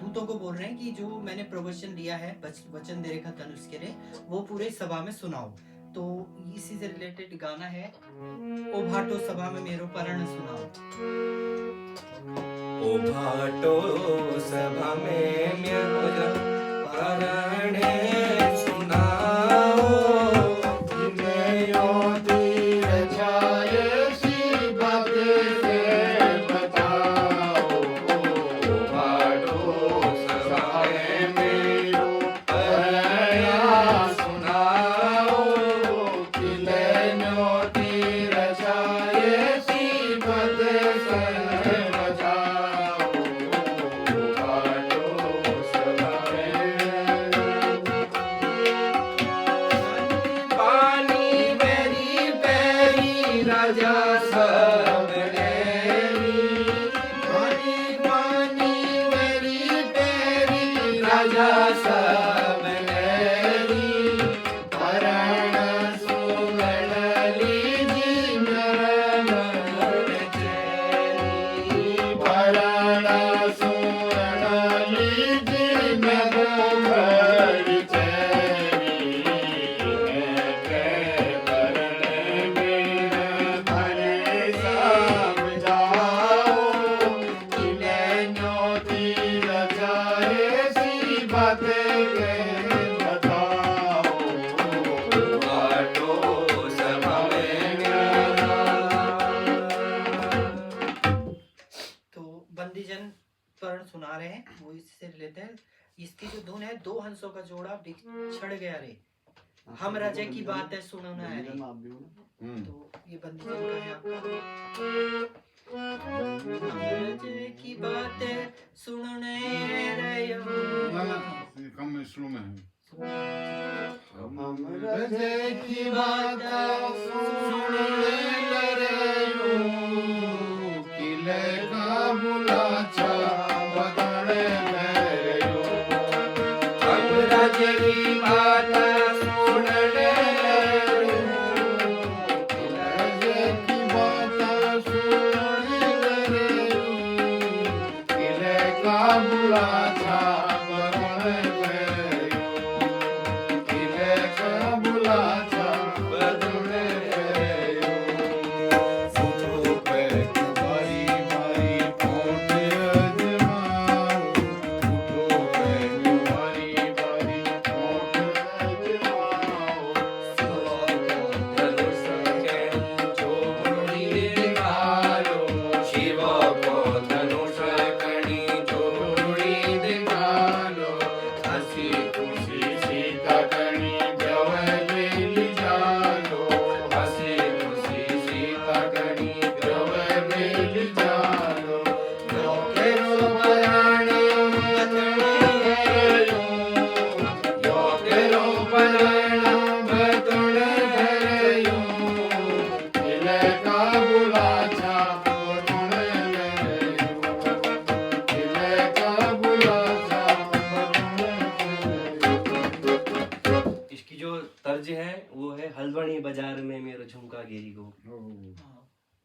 A: दूतों को बोल रहे हैं कि जो मैंने प्रवचन लिया है वचन दे रखा धनुष के लिए वो पूरे सभा में सुनाओ। तो इसी से रिलेटेड गाना है, ओ भाटो सभा में मेरो परण सुनाओ।
C: ओ भाटो सभा में मेरो परण सुनाओ
B: मेरो तीर छाये सी बात से बताओ ओ भाटो सभा में मेरो परण सुनाओ किलेनो तीर छाये सी बात से बताओ ओ भाटो सभा में पानी मेरी पैरी राजा सब लेरी पानी मेरी पैरी राजा सब लेरी परण सुगण लीजी नरन चेरी परण सुगण लीजी नरन चेरी
A: तो बंदीजन परण सुना रहे हैं, वो इससे रिलेटेड है। इसकी जो धुन है, दो हंसों का जोड़ा बिछड़ गया रे, हम राजे की बात है सुनो ना है रे। तो ये बंदीजन का है आपका। अमृत की बातें सुनने रहो।
B: कम स्लो में है।
A: अमृत की बातें सुनने रहो।
B: किले का बुलाचा बदले रहो।
C: अमृत की बातें सुनने तर्ज है वो है हलवानी बाजार में मेरा झुमका गिरी को।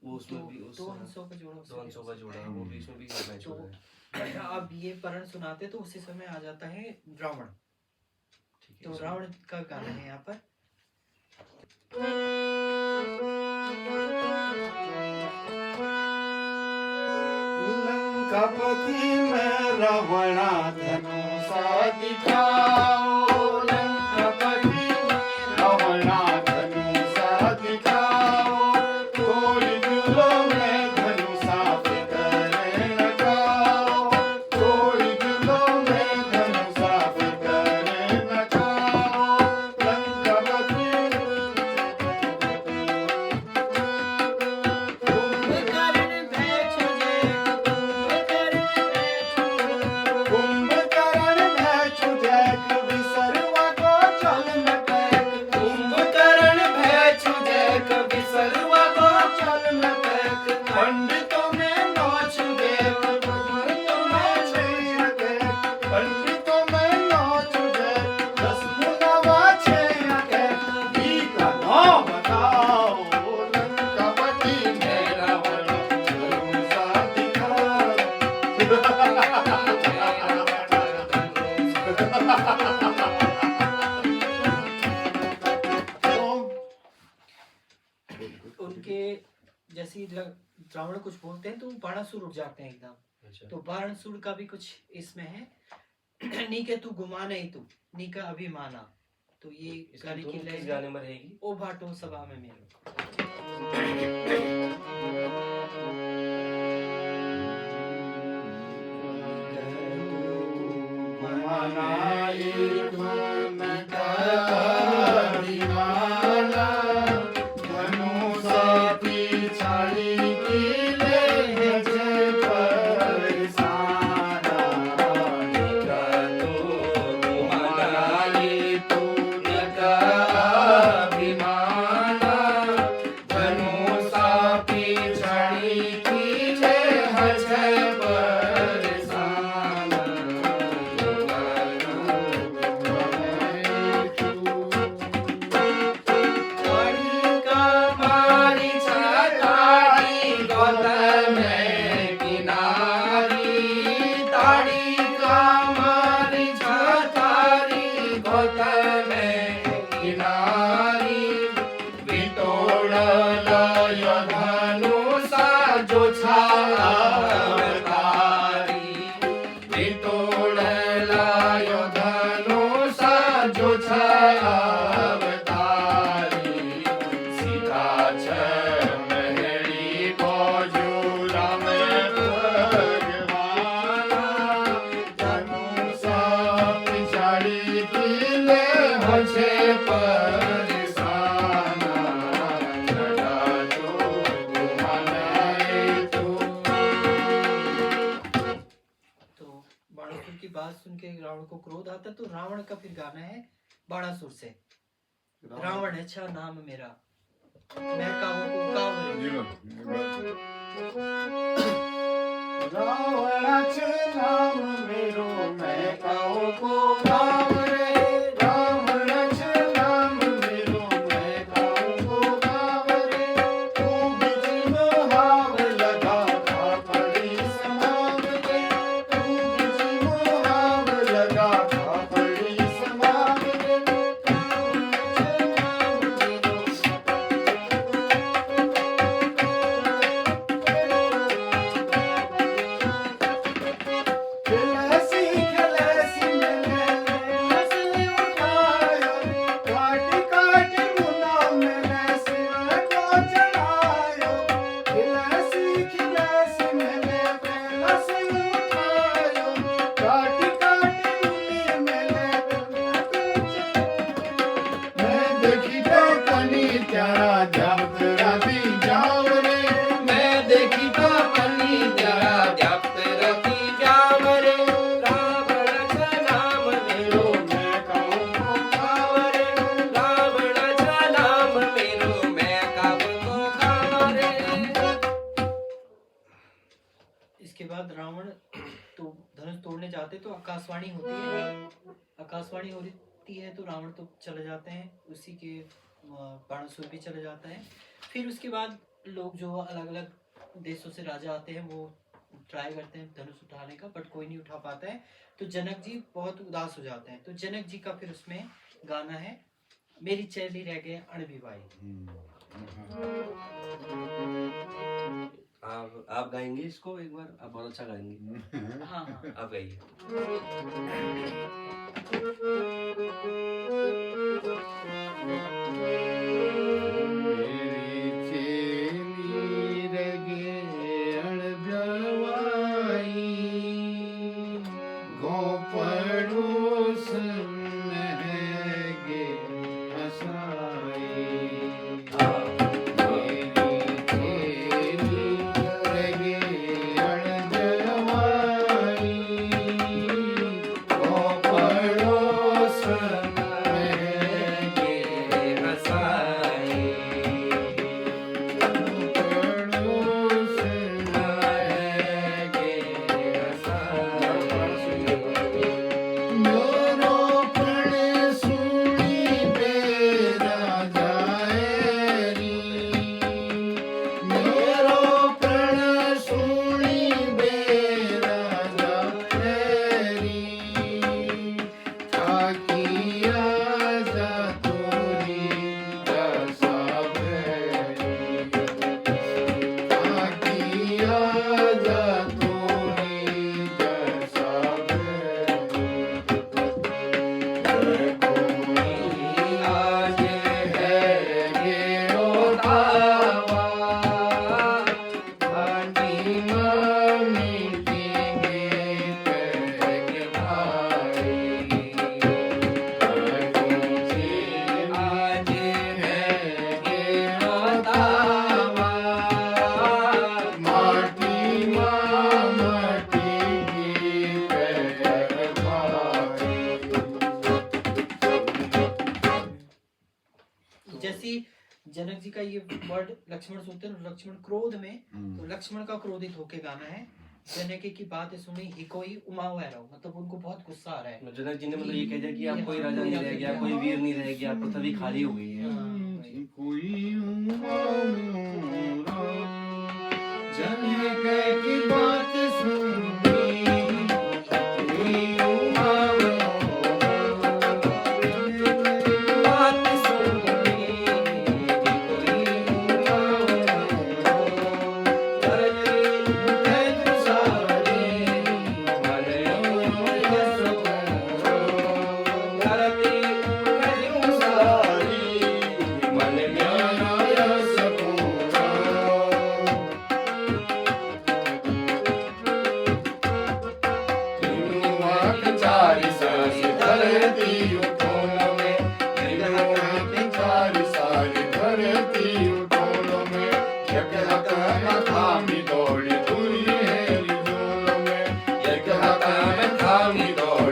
C: वो उसमें भी उस
A: दो हंसों का जोड़ा,
C: दो हंसों का जोड़ा है, वो भी इसमें भी मैच हो रहा है।
A: तो अब ये परण सुनाते तो उसी समय आ जाता है रावण।
C: ठीक है,
A: तो
C: इसमें-
A: रावण का गाना है यहाँ पर।
B: लंकापति में रावणा धनुषा दिखाओ। लंकापति में रावणा धनुषा दिखाओ। तोड़ दिलों में धनुषा फिकर लगाओ। तोड़ दिलों में धनुषा फिकर लगाओ। लंकापति कुंभकर्ण भय छुजे कवि सर्वा को चल न पैक।
C: कुंभकर्ण भय छुजे कभी सर्वा को
B: चल न पैक। पंडितों में नाच गे पंडितों में छैया गे। पंडितों में नाच गे दस मुनावा छैया गे। गीता नाम बताओ। लंकापति में रावण धनुषा दिखाओ।
A: उनके जैसे ही रावण कुछ बोलते हैं तो बाणासुर उठ जाते हैं एकदम।
C: अच्छा
A: तो बाणासुर का भी कुछ इसमें है। नी के तू गुमा नहीं तू, नी का अभिमाना। तो ये
C: इसकी
A: गाने की
C: धुन
A: लय
C: किस
A: है,
C: गाने में रहेगी?
A: ओ भाटो सभा में मेरो।
B: मनाई तुम करिमाना। धनुषा पिछाड़ी किले जय परसाना।
C: मनाई तूने का अभिमाना।
B: धनुषा पिछाड़ी किले जय परसाना।
A: आवाज सुन के रावण को क्रोध आता है, तो रावण का फिर गाना है बाणासुर से। रावण अच्छा नाम मेरा, मैं कावों को कावरे।
B: रावणाचं नाम मेरो मैं कावो को कावरे, रावणाचं नाम मेरो मैं कावो को कावरे, तू बिजिम हाव लगा खापड़ी समावरे, तू बिजिम हाव लगा खापड़ी समावरे, खिलैसी खिलैसी मैंने हंसले उठायो, काटी काटी मुन्ना मैंने सिर को चढ़ायो, खिलैसी खिलैसी मैंने हंसले उठायो, काटी काटी मुन्नी मैंने मैं देखी तो कनी त्यारा जाप राती जाव रे, मैं देखी तो कनी त्यारा जाप राती जाव रे,
C: रावणाचं नाम मेरो
B: मैं कावो को कावरे,
C: रावणाचं नाम मेरो मैं कावो को कावरे।
A: इसके बाद रावण तो धनुष तोड़ने जाते तो आकाशवाणी होती है, आकाशवाणी होती है तो रावण तो चले जाते हैं, उसी के बाणासुर भी चले जाता है। फिर उसके बाद लोग जो अलग अलग देशों से राजा आते हैं वो ट्राई करते हैं धनुष उठाने का, बट कोई नहीं उठा पाता है। तो जनक जी बहुत उदास हो जाते हैं, तो जनक जी का फिर उसमें गाना है मेरी चैली रह गए अणबी बाई।
C: आप गाएंगे इसको एक बार, आप बहुत अच्छा गाएंगे,
A: हाँ हाँ
C: आप गाइए।
B: मेरी चेली रगे अणजवाई, गो पड़ोस महगे हसाई, मेरी चेली रगे अणजवाई, गो पड़ोस महगे
C: हसाई,
B: पड़ोस
C: महगे हसाई।
B: मेरो प्रण सुनी बेरा जाएरी, मेरो प्रण सुनी बेरा जाएरी, ठाकिया जा तोरी दशा भैरी, ठाकिया जा तोरी दशा भैरी, आज है ये ओटावा, भाटी मामी टीगे पैग भाई, आज है ये ओटावा, माटी मामा टीगे पैग भाई।
A: जैसे जनक जी का ये वर्ड लक्ष्मण सुनते हैं, लक्ष्मण क्रोध में, तो लक्ष्मण का क्रोधित होके गाना है जनक की बात सुनी ही कोई उमाओ है रहो, मतलब उनको बहुत गुस्सा आ रहा है।
C: जनक जी ने मतलब ये कह दिया कि अब कोई राजा नहीं रह गया, कोई वीर नहीं रह गया, पृथ्वी खाली हो गई है।
B: कोई जनक की बात सुनी, कोई
C: बात सुनी कोई
B: थामी दौड़ी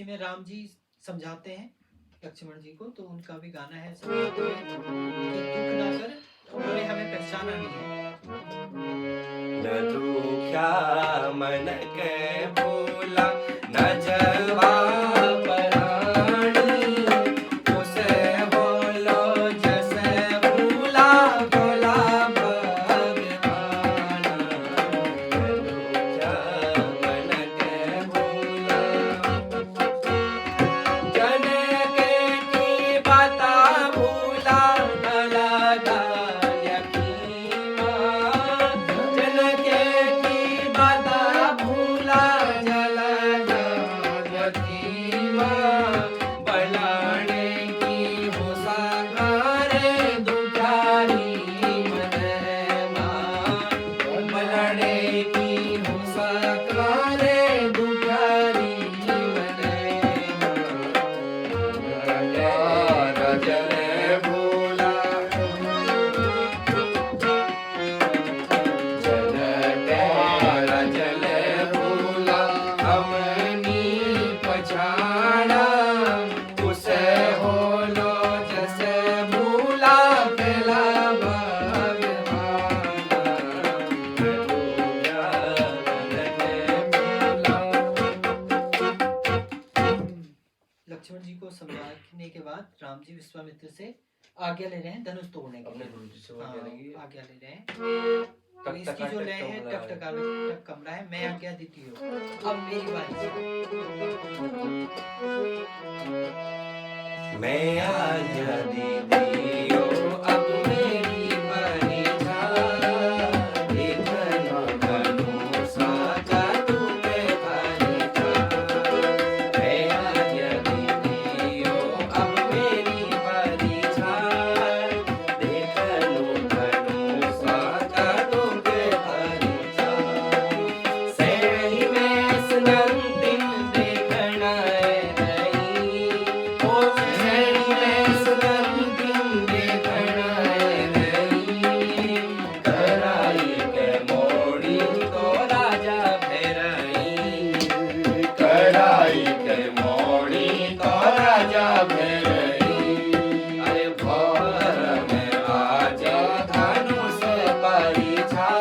A: में राम जी समझाते हैं लक्ष्मण जी को, तो उनका भी गाना है समझाते हुए कि दुख ना कर, उन्होंने हमें पहचाना नहीं है।
C: न दुख्या मन के भूला न जवा पराणी, उसे बोलो जैसे भूला भोला भगवान। न दुख्या मन के भूला जन के की बाता भूला न लगा यकीमा। जन के की बाता भूला न लगा यकीमा। बढ़ाने की हो साकारे दुखारी मनमा। बढ़ाने की हो साकारे दुखारी मनमा।
B: जले भोला
C: जले भूला हमनी पछाड़ा। उसे होलो जैसे भूला पहला
A: लक्ष्मण जी को समझाने के बाद राम जी विश्वामित्र से आज्ञा ले रहे हैं धनुष तोड़ने के
C: अपने
A: लिए।
C: गुरु जी से वो
A: हाँ,
C: कह रहेंगे
A: आज्ञा ले रहे हैं। तो इसकी जो लय है टक टका टक कमरा है, मैं आज्ञा देती हूँ, अब मेरी बारी से।
C: मैं आज्ञा दीदी ओ अब मेरी बारी जा। देखना धनुषा का तुम्हे भारी जा। मैं आज्ञा दीदी ओ अब मेरी बारी जा। देखनो धनुषा का तुम्हे भारी जा। सही में सुनंतिम देखना नहीं। ओ सही में सुनंतिम देखना नहीं। कराई के मोड़ी तो राजा फेरई।
B: कराई के मोड़ी तो राजा भेरई।
C: अरे भोर में आजा धनुष परिछा।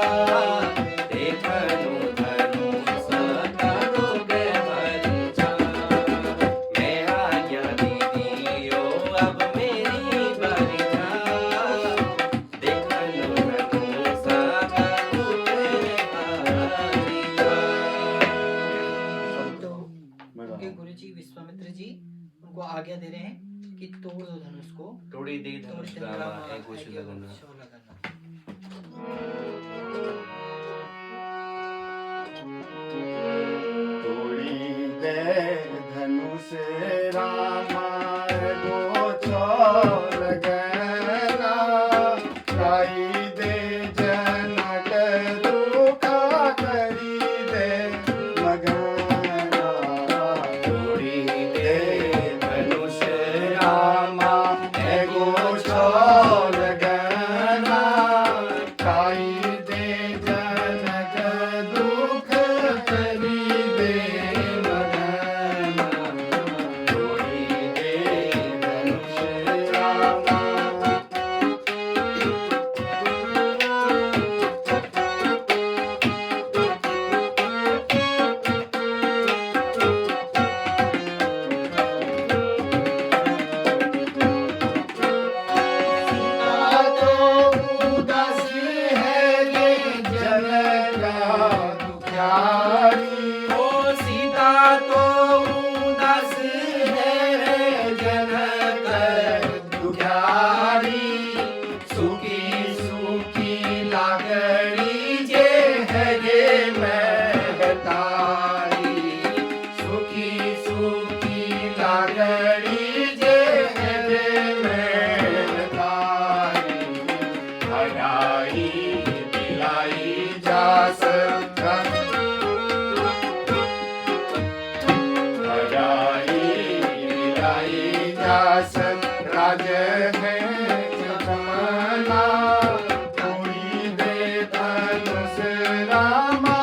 C: देखनु धनुष तरुगे परिछा। मैं आज्ञा दीदी ओ अब मेरी बारी जा। देखनु धनुष तरुगे परिछा।
A: तो उनके गुरुजी विश्वामित्र जी उनको आज्ञा दे रहे हैं कि तोड़ दो धनुष को,
C: थोड़ी दी
A: तोड़
C: धनुष
A: दे
C: रामा
A: रामा,
C: एक कुछ
A: आज्ञा
C: लगना।
A: शोला करना।
B: तोड़ी दे धनुष रामा गो छोड़ गना। काई दे जनक दुखा करी दे मगना।
C: तोड़ी दे धनुष रामा
B: गो छोड़ गना। काई दे जनक दुख करी दे मगना।
C: तोड़ी दे धनुष
B: रामा तो उदासी है ये जनका दुखियारी।
C: ओ सीता तो उदास है रे जनक
B: दुखियारी। सुखी सुखी लागड़ी जे है ये महतारी। सुखी सुखी लागड़ी जे है ये महतारी। हराई दिलाई जास हराई दिलाई जास राज है जमना। तोड़ी दे धनुष रामा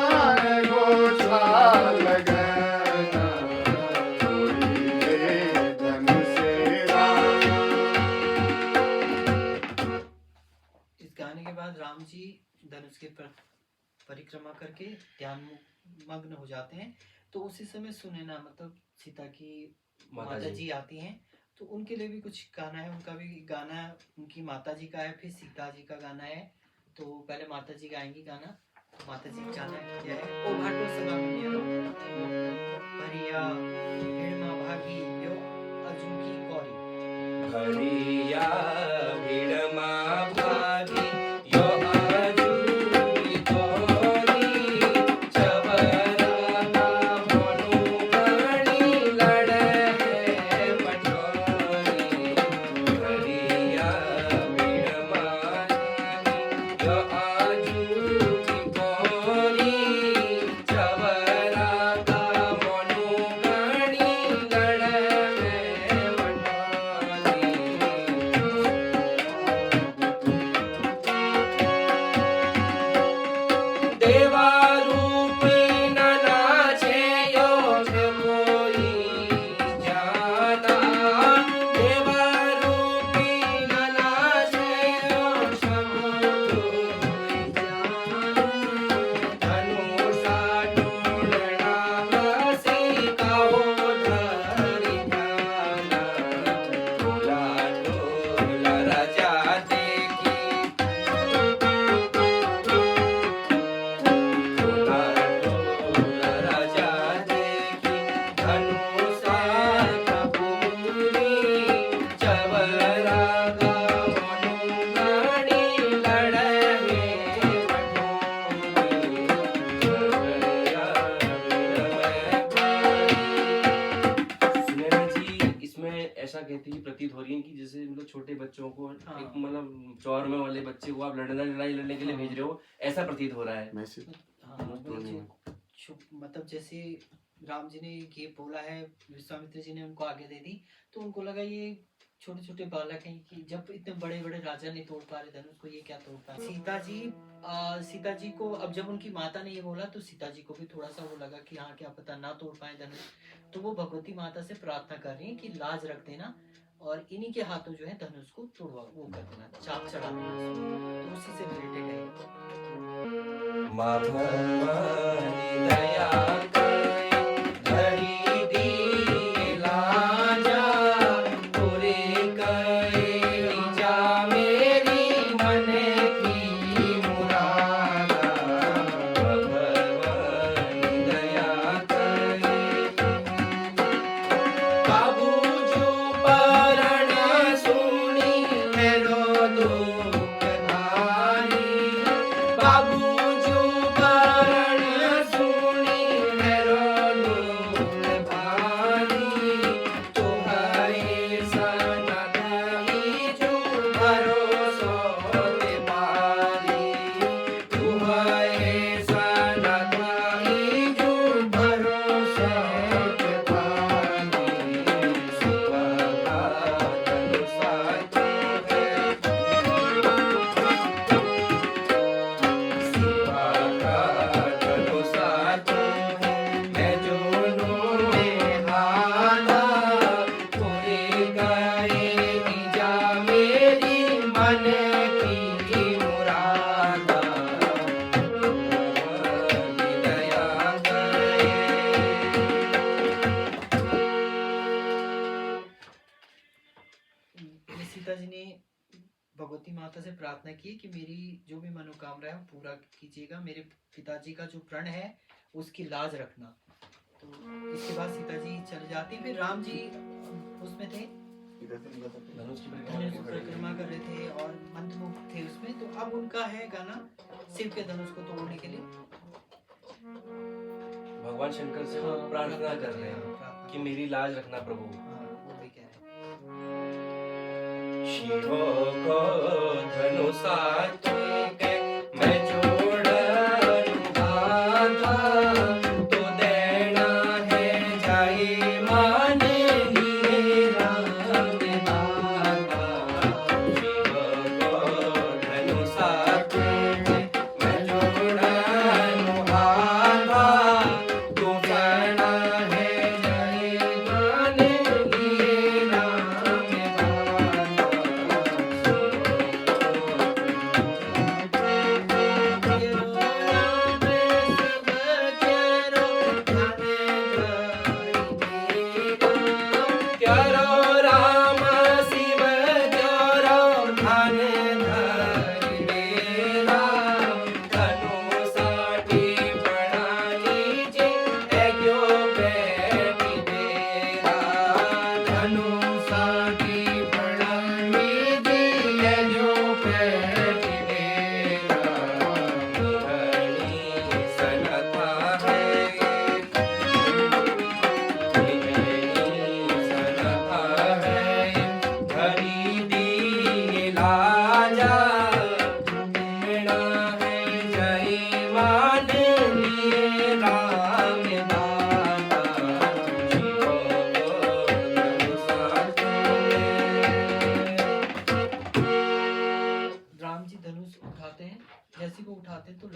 B: गो छाल गना। तोड़ी
A: उसके परिक्रमा करके ध्यान मग्न हो जाते हैं। तो उसी समय सुनैना मतलब सीता की माता जी आती हैं, तो उनके लिए भी कुछ गाना है, उनका भी गाना उनकी माता जी का है, फिर सीता जी का गाना है। तो पहले माता जी गाएंगी गाना। माता जी का गाना क्या है? ओ भाटो सगा मेरो परिया भीड़ भागी यो अर्जुन की कौरी।
C: भरिया भीड़ भागी यो अर्जुन की कौरी, चवरा मनु गणी लड़े पटोरी। भरिया भीड़ भागी यो अर्जुन की कौरी, चवरा मनु गणी लड़े पटोरी। देवारूपी नाचे योग कोई जाना, देवारूपी नाचे योग कोई जाना। धनुषा ढूंढना सिखाओ धरि ध्याना, ढोला ढोला राजा देखी, ढोला ढोला राजा देखी, धनुषा कपूरी, चवरा मनु गणी लड़े पटोरी। भरिया सुनैना जी इसमें ऐसा कहती है, प्रतीत हो रही है कि जैसे मतलब छोटे बच्चों को
A: हाँ।
C: एक मतलब चौर में वाले बच्चे को आप लड़ाई लड़ने के लिए भेज रहे हो, ऐसा प्रतीत हो रहा है।
A: हाँ, वही मतलब जैसे राम जी ने ये बोला है, विश्वामित्र जी ने उनको आगे दे दी, तो उनको लगा ये छोटे छोटे बालक हैं कि जब इतने बड़े बड़े राजा नहीं तोड़ पा रहे धनुष को, ये क्या तोड़ पा रहे। सीता जी को अब जब उनकी माता ने ये बोला तो सीता जी को भी थोड़ा सा वो लगा कि हाँ क्या पता ना तोड़ पाए धनुष। तो वो भगवती माता से प्रार्थना कर रही है कि लाज रख देना और इन्हीं के हाथों जो है धनुष को तोड़वा वो कर देना, चाप चढ़ा देना उसको। तो उसी से रिलेटेड है।
C: माँ भवानी दया करे, धरी दिए लाजा, पूरे करे जा मेरी मन की मुरादा। माँ भवानी दया करे, बाबू जो परण सुनी है रो दुख भारी, बाबू जो परण सुनी है रो दुख भारी। तुम्हारे सनदाई जो भरोसो ते पारी, तुम्हारे सनदाई जो भरोसो ते पारी। सुभद्रा धनुषा तो है, शिवा का धनुषा तो है, मैं दोनों में आना, पूरी करेगी जा मेरी मन की मुरादा। भगवानी दया करे।
A: ये सीता जी ने भगवती माता से प्रार्थना की कि मेरी जो भी मनोकामना है वो पूरा कीजिएगा, मेरे पिताजी का जो प्रण है उसकी लाज रखना। तो इसके बाद सीता जी चले जाती, फिर राम जी उसमें थे,
C: धनुष की
A: धनुष परिक्रमा कर रहे थे और मंत्रमुग्ध थे उसमें। तो अब उनका है गाना शिव के धनुष को तोड़ने के लिए।
C: भगवान शंकर से वो प्रार्थना कर रहे हैं
A: प्रार्थना।
C: कि मेरी लाज रखना प्रभु।
A: हाँ, वो भी कह रहे
C: शिव को धनुषा तुके मैं जोड़ूं बाधा, तो देना है जाए माने लिए राम दाता। शिव को धनुषा तुके मैं जोड़ूं बाधा, तो देना है जाए माने लिए राम दाता।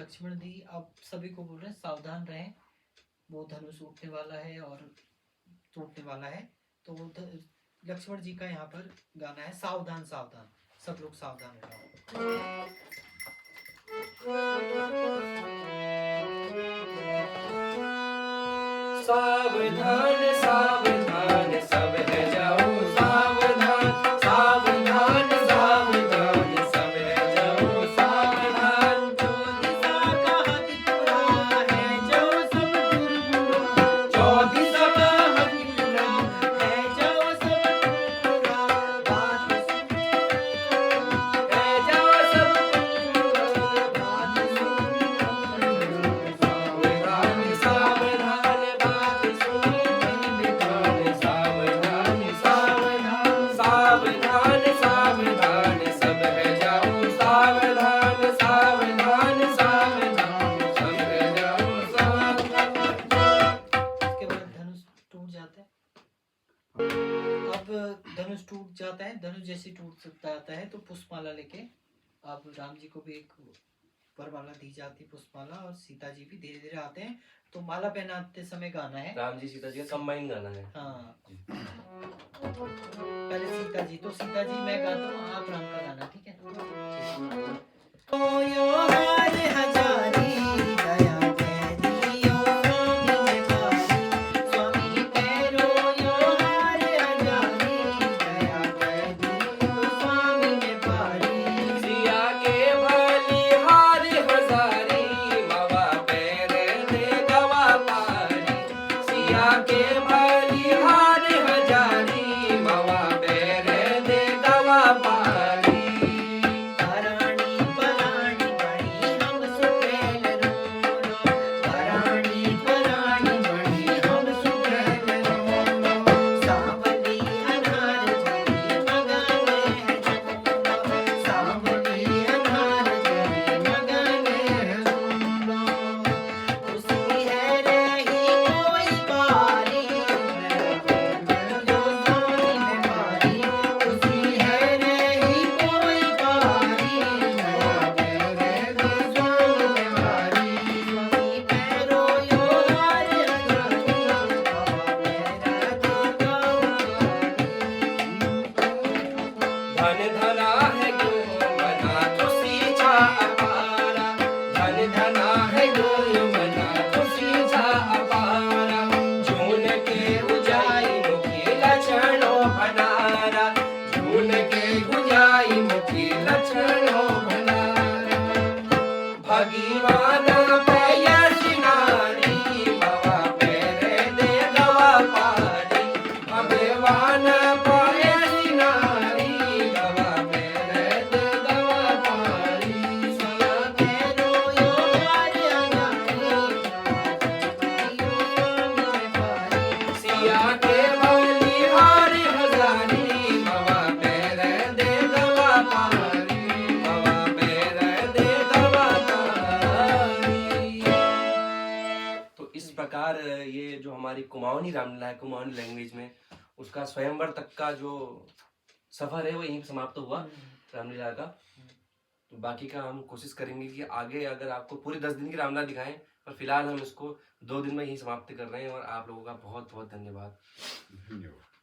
A: लक्ष्मण जी आप सभी को बोल रहे हैं सावधान रहें, वो धनुष उठने वाला है और टूटने वाला है। तो लक्ष्मण जी का यहाँ पर गाना है सावधान सावधान, सब लोग सावधान रहें।
C: सावधान सावधान सब है जाओ सावधान, सावधान सावधान सब है जाओ सावधान।
A: जो दिशा का हक पूरा है, जो सब दुर्गुण,
C: जो दिशा का हक
A: पूरा है, जो सब दुर्गुण, बात सुन,
C: है जाओ सब
A: बात सुन,
C: सावधान सावधान बात सुन, सावधान सावधान सावधान सावधान सब है जाओ सावधान, सावधान सावधान सब है जाओ सावधान।
A: उसके बाद धनुष टूट जाता है। अब धनुष टूट जाता है, धनुष जैसे टूट जाता है तो पुष्पमाला लेके अब राम जी को भी एक वरमाला दी जाती है, पुष्पमाला, और सीता जी भी धीरे धीरे आते हैं। तो माला पहनाते समय गाना है।
C: राम जी सीता जी का कंबाइन गाना है।
A: हाँ, पहले सीता जी, तो सीता जी मैं गाता हूँ, आप राम का गाना, ठीक है। ओ यो हार हजारी दया तेरी, ओ स्वामी में पारी, स्वामी तेरो यो हार हजारी दया तेरी, ओ स्वामी में पारी।
C: सिया के बलिहार हजारी मवा पैर दे गवा पारी, सिया के बलिहार हजारी मवा पैर दे गवा पारी।
A: पराणी पराणी बणी हम सुखेल रोलो, पराणी पराणी बणी हम सुखेल रोलो, सावली अनार झरी मगने झूलो, सावली अनार झरी मगने झूलो। खुशी है रही कोई बारी, जो स्वामी में पारी, खुशी है रही कोई बारी, स्वामी में पारी। स्वामी पैरो यो हार हजारी, बाबा मेरा दुर्गा
C: धन धना है गुण मना खुशी छा अपारा, धन धना है गुण मना खुशी छा अपारा। जून के उजाई मुखी लक्षणो भनारा, जून के उजाई मुखी लक्षणो भनारा। भगवान पयसी नारी मवा पैरे दे गवा पारी, भगवान पयसी नारी गवा पैरे दे गवा पारी।
A: सिया तेरो यो हार हजारी, यो स्वामी में पारी।
C: सिया के बलिहार हजारी मवा पैरे दे गवा पारी, मवा पैरे दे गवा पारी। तो इस प्रकार ये जो हमारी कुमाऊनी रामलीला है, कुमाऊनी लैंग्वेज में, उसका स्वयंवर तक का जो सफर है वो यहीं पे समाप्त हुआ रामलीला का। तो बाकी का हम कोशिश करेंगे कि आगे अगर आपको पूरी 10 दिन की रामलीला दिखाएं, पर फिलहाल हम इसको 2 दिन में ही समाप्त कर रहे हैं। और आप लोगों का बहुत बहुत धन्यवाद।
B: धन्यवाद।